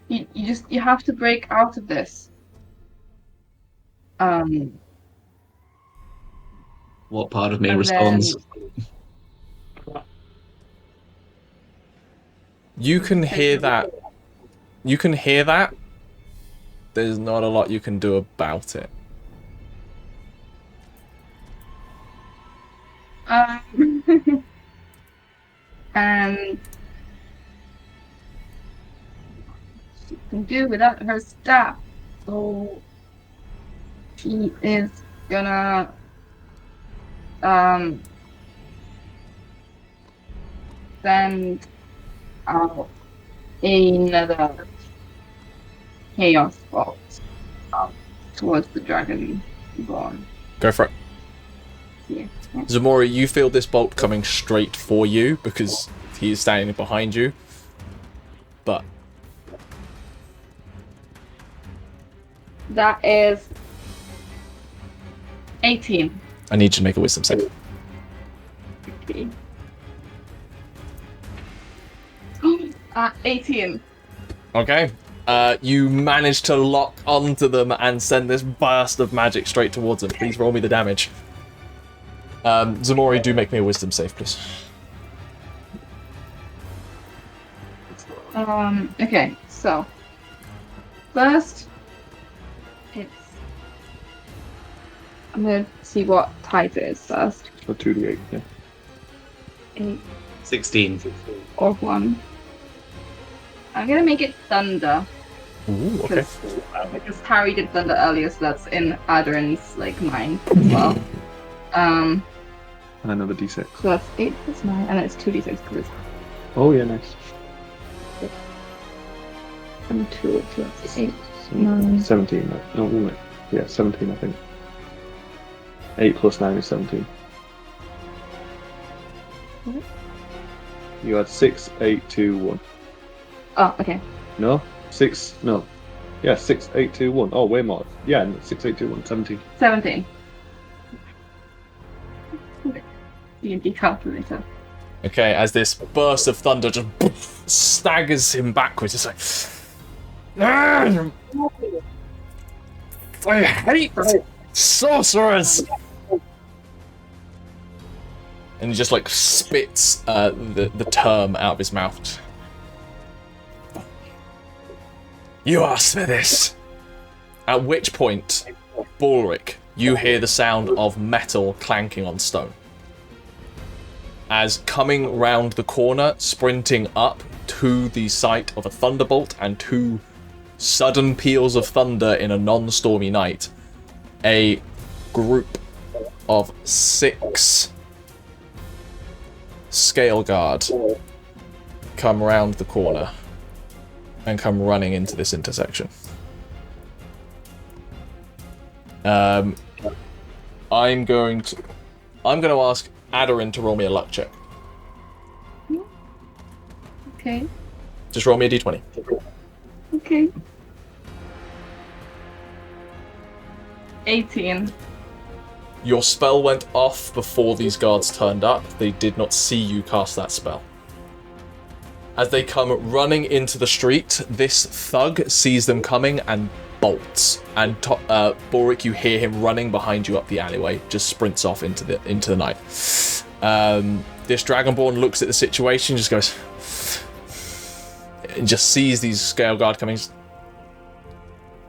You have to break out of this. What part of me responds? You can hear that. You can hear that. There's not a lot you can do about it. And she can do without her staff. So she is gonna send out another chaos bolt towards the Dragonborn. Go for it. Yeah. Ximori, you feel this bolt coming straight for you because he is standing behind you. But that is 18. I need you to make a wisdom save. Okay. 18. Okay. You manage to lock onto them and send this burst of magic straight towards them. Please roll me the damage. Ximori, do make me a wisdom save, please. Okay, so first I'm gonna see what type it is first. So 2d8, yeah. 8 16. or 1. I'm gonna make it thunder. Ooh, okay. Because Tauri did thunder earlier, so that's in Aderyn's mind as well. And another d6. So that's 8 plus 9, and it's 2d6 because it's Oh yeah, nice. 2, so that's 8, 9. 17. No, wait. Yeah, 17 I think. 8 plus 9 is 17. What? You had 6, 8, 2, 1. Oh, okay. No? 6, no. Yeah, 6, 8, 2, 1. Oh, way more. Yeah, 6, 8, 2, 1, 17. 17. D&D calculator. Okay, as this burst of thunder just staggers him backwards, it's like... I hate sorcerers! And he just spits the term out of his mouth. You asked for this! At which point, Balrick, you hear the sound of metal clanking on stone. as coming round the corner, sprinting up to the site of a thunderbolt and 2 sudden peals of thunder in a non-stormy night, a group of 6 Scale Guard come round the corner and come running into this intersection. I'm going to ask Aderyn to roll me a luck check. Okay. Just roll me a d20. Okay. 18. Your spell went off before these guards turned up. They did not see you cast that spell. As they come running into the street, this thug sees them coming and bolts. And Balrick, you hear him running behind you up the alleyway, just sprints off into the night. This Dragonborn looks at the situation, just goes, and just sees these Scale Guard coming.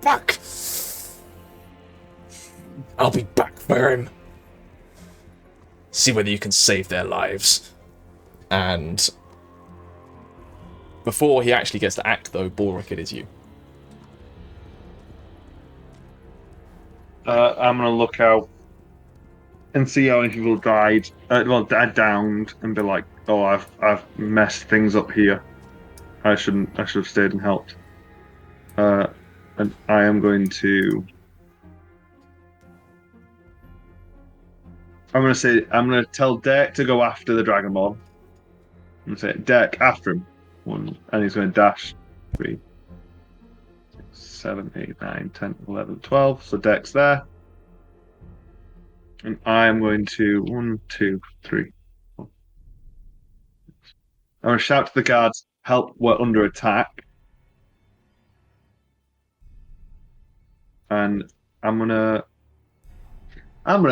Fuck! I'll be back for him. See whether you can save their lives. And before he actually gets to act, though, Balrick, it is you. I'm gonna look out and see how many people died. Downed, and be like, "Oh, I've messed things up here. I should have stayed and helped." And I am going to. I'm gonna tell Derek to go after the Dragonborn. I'm gonna say, Derek, after him. And he's gonna dash 3, 6, 7, 8, 9, 10, 11, 12. So Derek's there. And I'm going to 1, 2, 3, 4. I'm gonna shout to the guards, help, we're under attack. And I'm gonna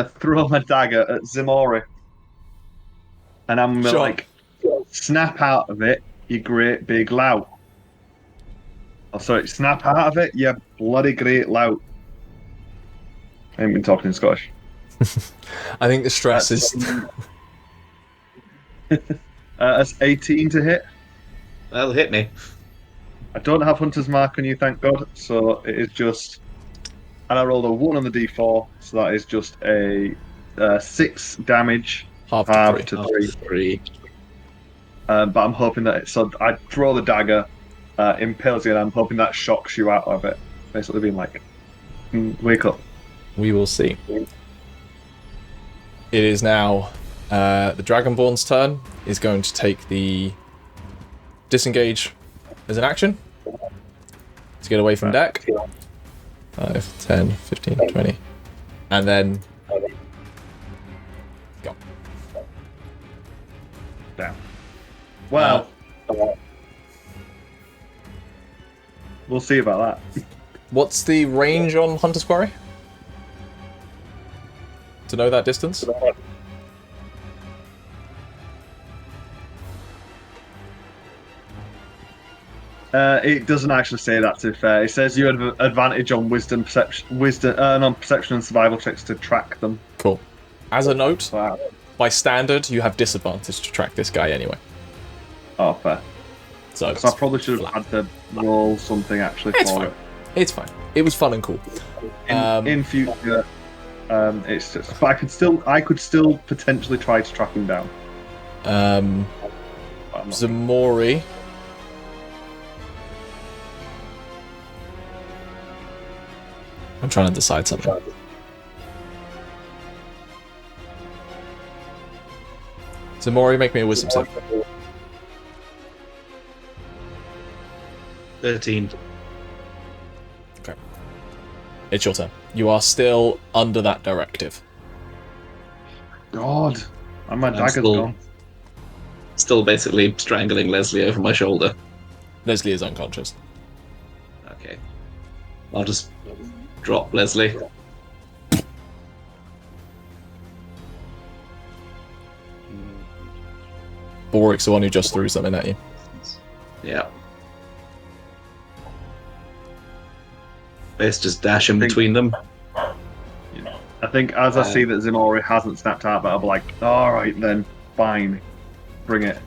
throw my dagger at Ximori. And I'm gonna like snap out of it, you great big lout. Oh sorry, snap out of it, you bloody great lout. I ain't been talking in Scottish. I think the stress is that's 18 to hit. That'll hit me. I don't have Hunter's Mark on you, thank God, so it is just... And I rolled a 1 on the d4, so that is just a 6 damage. half to 3. But I'm hoping that so I throw the dagger, impales you, and I'm hoping that shocks you out of it. Basically being like, wake up. We will see. It is now the Dragonborn's turn. Is going to take the disengage as an action to get away from deck. 5, 10, 15, 20. And then go. Down. Well, we'll see about that. What's the range on Hunter's Quarry? To know that distance? It doesn't actually say that, to be fair. It says you have an advantage on wisdom, on perception and survival checks to track them. Cool. As a note, Wow. by standard, you have disadvantage to track this guy anyway. Oh, fair. So I probably should have had to roll something actually It's for fine. it. It's fine. It was fun and cool. In future, it's just. But I could still potentially try to track him down. But I'm not. Ximori. I'm trying to decide something. Ximori, make me a wisdom save. 13. Okay. It's your turn. You are still under that directive. God, and my I'm dagger's still- gone. Still basically strangling Lesley over my shoulder. Lesley is unconscious. Okay. I'll just drop Lesley. Balrick's the one who just threw something at you. Yeah. Let's just dash in between them. I think as I see that Ximori hasn't snapped out, but I'll be like, all right then, fine. Bring it.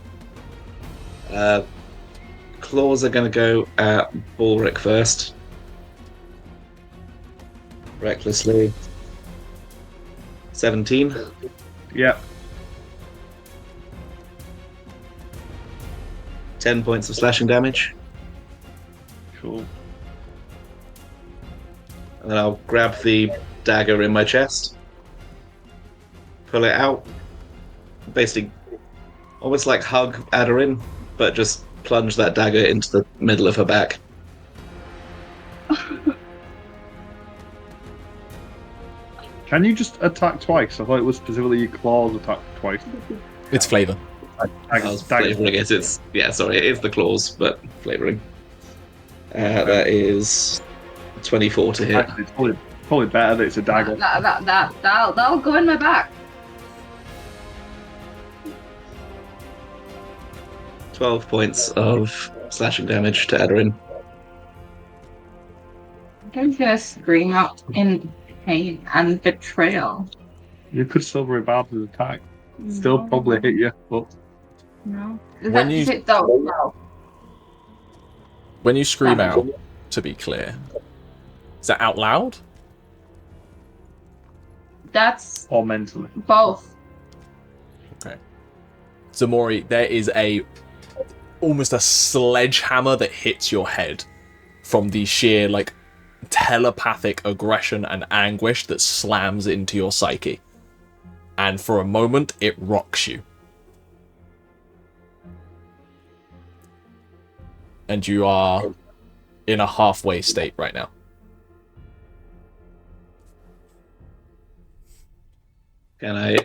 Claws are going to go at Balrick first. Recklessly. 17. Yep. 10 points of slashing damage. Cool. And then I'll grab the dagger in my chest. Pull it out. Basically, almost like hug Aderyn, but just plunge that dagger into the middle of her back. Can you just attack twice? I thought it was specifically your claws attack twice. It's flavor. I was flavouring it. It is the claws, but flavouring. That is 24 to hit. Actually, it's probably better that it's a dagger. That'll go in my back. 12 points of slashing damage to Aderyn. I'm gonna scream out in pain and betrayal. You could still rebound his attack. Still probably hit you, but... No. When you- Hit though? When you scream out, to be clear, is that out loud? That's Or mentally. both. Okay. Ximori, there is almost a sledgehammer that hits your head from the sheer, telepathic aggression and anguish that slams into your psyche. And for a moment, it rocks you. And you are in a halfway state right now. Can I...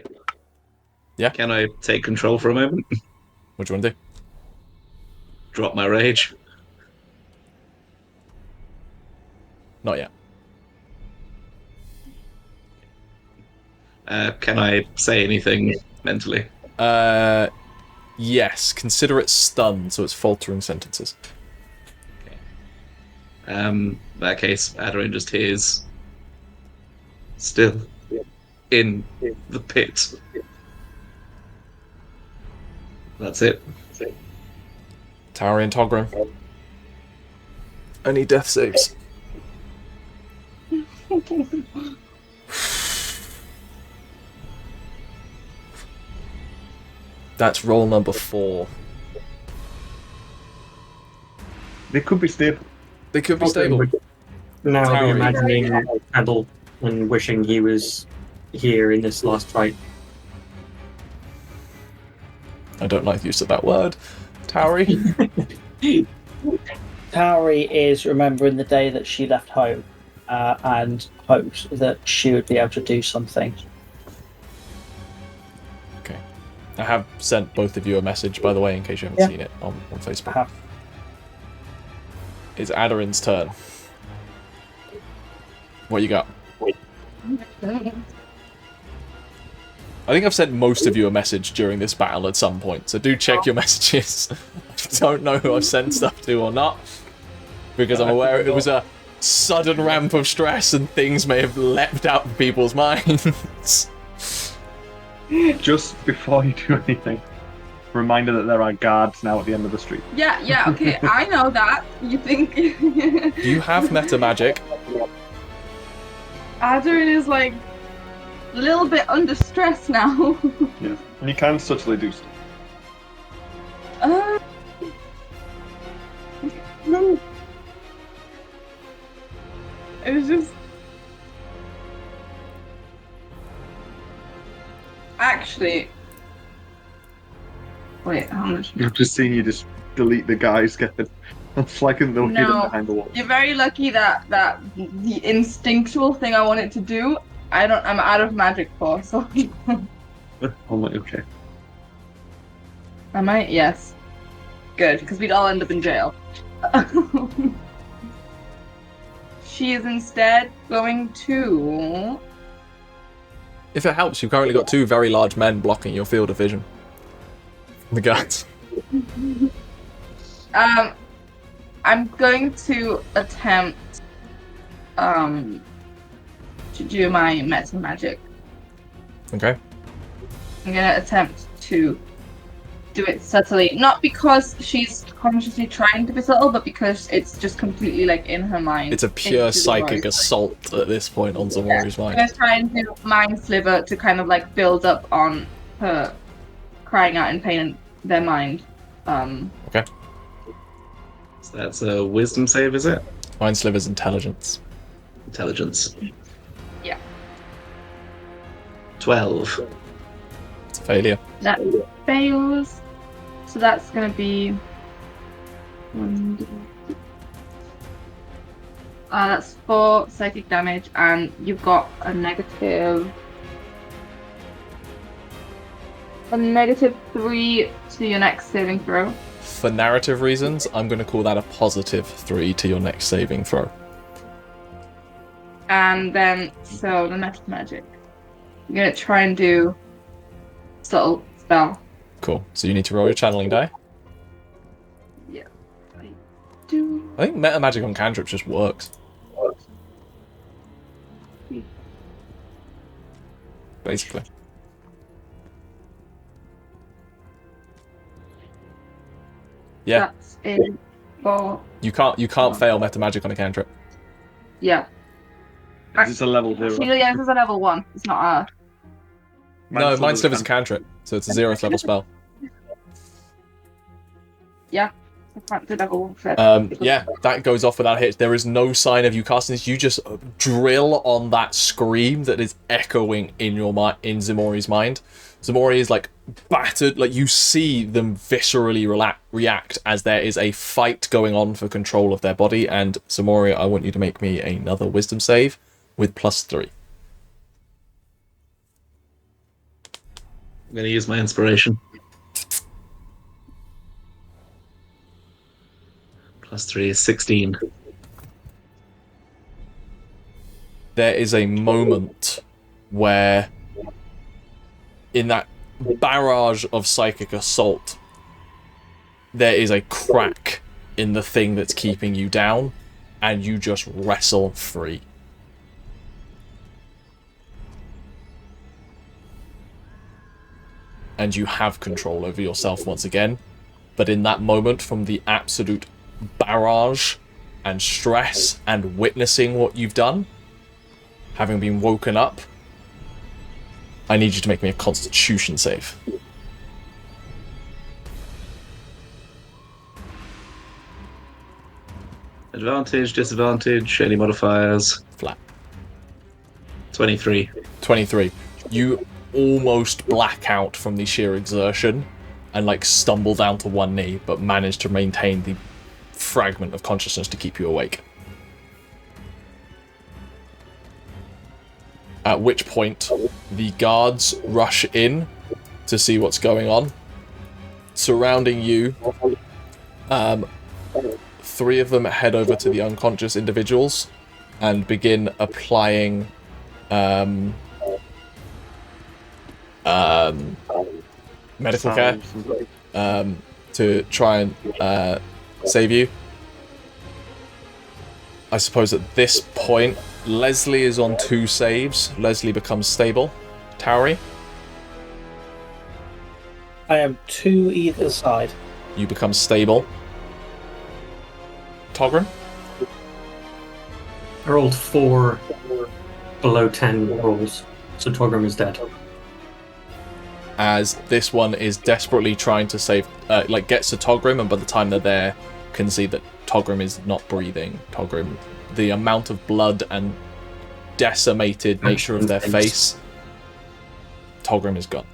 Yeah? Can I take control for a moment? What do you want to do? Drop my rage? Not yet. Can I say anything mentally? Yes. Consider it stunned, so it's faltering sentences. In that case, Aderyn just hears... Still in the pit. That's it. Tauri and Togrim. Any death saves? That's roll number 4. They could be stable. They could be stable. Now Tauri. imagining Adel and wishing he was here in this last fight. I don't like the use of that word. Tauri. Tauri is remembering the day that she left home and hopes that she would be able to do something. Okay. I have sent both of you a message, by the way, in case you haven't seen it on Facebook. It's Aderyn's turn. What you got? I think I've sent most of you a message during this battle at some point, so do check your messages. I don't know who I've sent stuff to or not, because I'm aware it was a sudden ramp of stress and things may have leapt out of people's minds. Just before you do anything, reminder that there are guards now at the end of the street. Yeah, okay, I know that. You think... You have meta magic. Aderyn is a little bit under stress now. Yeah, and you can subtly do stuff. No. It was just... Actually... Wait, how much? I've just seen you just delete the guys, getting... It's like they're hidden behind the wall. You're very lucky that the instinctual thing I wanted to do, I'm out of magic for, so... Oh my, okay. Am I? Yes. Good, because we'd all end up in jail. She is instead going to... If it helps, you've currently got 2 very large men blocking your field of vision. The guards. I'm going to attempt to do my meta magic. Okay. I'm gonna attempt to do it subtly. Not because she's consciously trying to be subtle, but because it's just completely like in her mind. It's a pure psychic assault at this point on Ximori's mind. She's trying to mind sliver to kind of like build up on her crying out in pain in their mind. Okay. So that's a wisdom save, is it? Mind sliver's intelligence. Intelligence. Yeah. 12. It's a failure. That fails. So that's going to be... that's 4 psychic damage, and you've got a negative 3 to your next saving throw. For narrative reasons, I'm going to call that a positive 3 to your next saving throw. And then, so the next magic. I'm going to try and do subtle spell. Cool. So you need to roll your channeling die. Yeah, I do. I think meta magic on cantrips just works. Basically. Yeah. That's a 4. You can't fail meta magic on a cantrip. Yeah. It's a level 0. Actually, yeah, this is a level 1. It's not a... No, Mind Sliver's a cantrip, so it's a 0th level spell. Yeah. I can't do level 1 for yeah, that goes off without a hit. There is no sign of you casting this. You just drill on that scream that is echoing in your in Ximori's mind. Ximori is like battered, like you see them viscerally react as there is a fight going on for control of their body. And Ximori, I want you to make me another wisdom save with +3. I'm going to use my inspiration. +3 is 16. There is a moment where, in that barrage of psychic assault, there is a crack in the thing that's keeping you down, and you just wrestle free. And you have control over yourself once again, but in that moment, from the absolute barrage and stress and witnessing what you've done, having been woken up, I need you to make me a Constitution save. Advantage, disadvantage, any modifiers? Flat. 23. 23. You almost black out from the sheer exertion and like stumble down to one knee, but manage to maintain the fragment of consciousness to keep you awake. At which point, the guards rush in to see what's going on. Surrounding you, 3 of them head over to the unconscious individuals and begin applying medical care to try and save you. I suppose at this point, Lesley is on 2 saves. Lesley becomes stable. Tauri, I am 2 either side. you become stable. Togrim, I rolled 4 below 10 rolls, so Togrim is dead. as this one is desperately trying to save, gets to Togrim, and by the time they're there, can see that Togrim is not breathing. Togrim, the amount of blood and decimated nature of their face, Togrim is gone.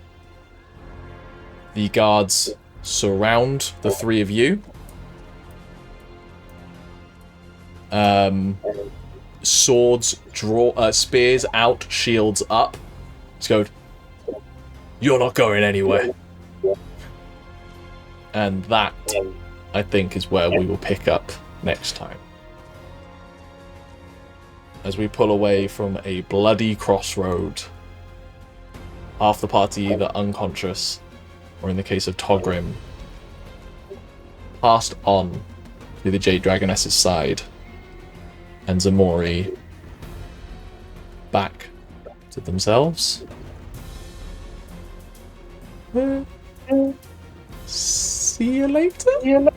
The guards surround the 3 of you. Swords draw, spears out, shields up. Let's go. You're not going anywhere. And that, I think, is where we will pick up next time. As we pull away from a bloody crossroad. Half the party either unconscious, or in the case of Togrim, passed on to the Jade Dragoness's side. And Ximori back to themselves. See you later.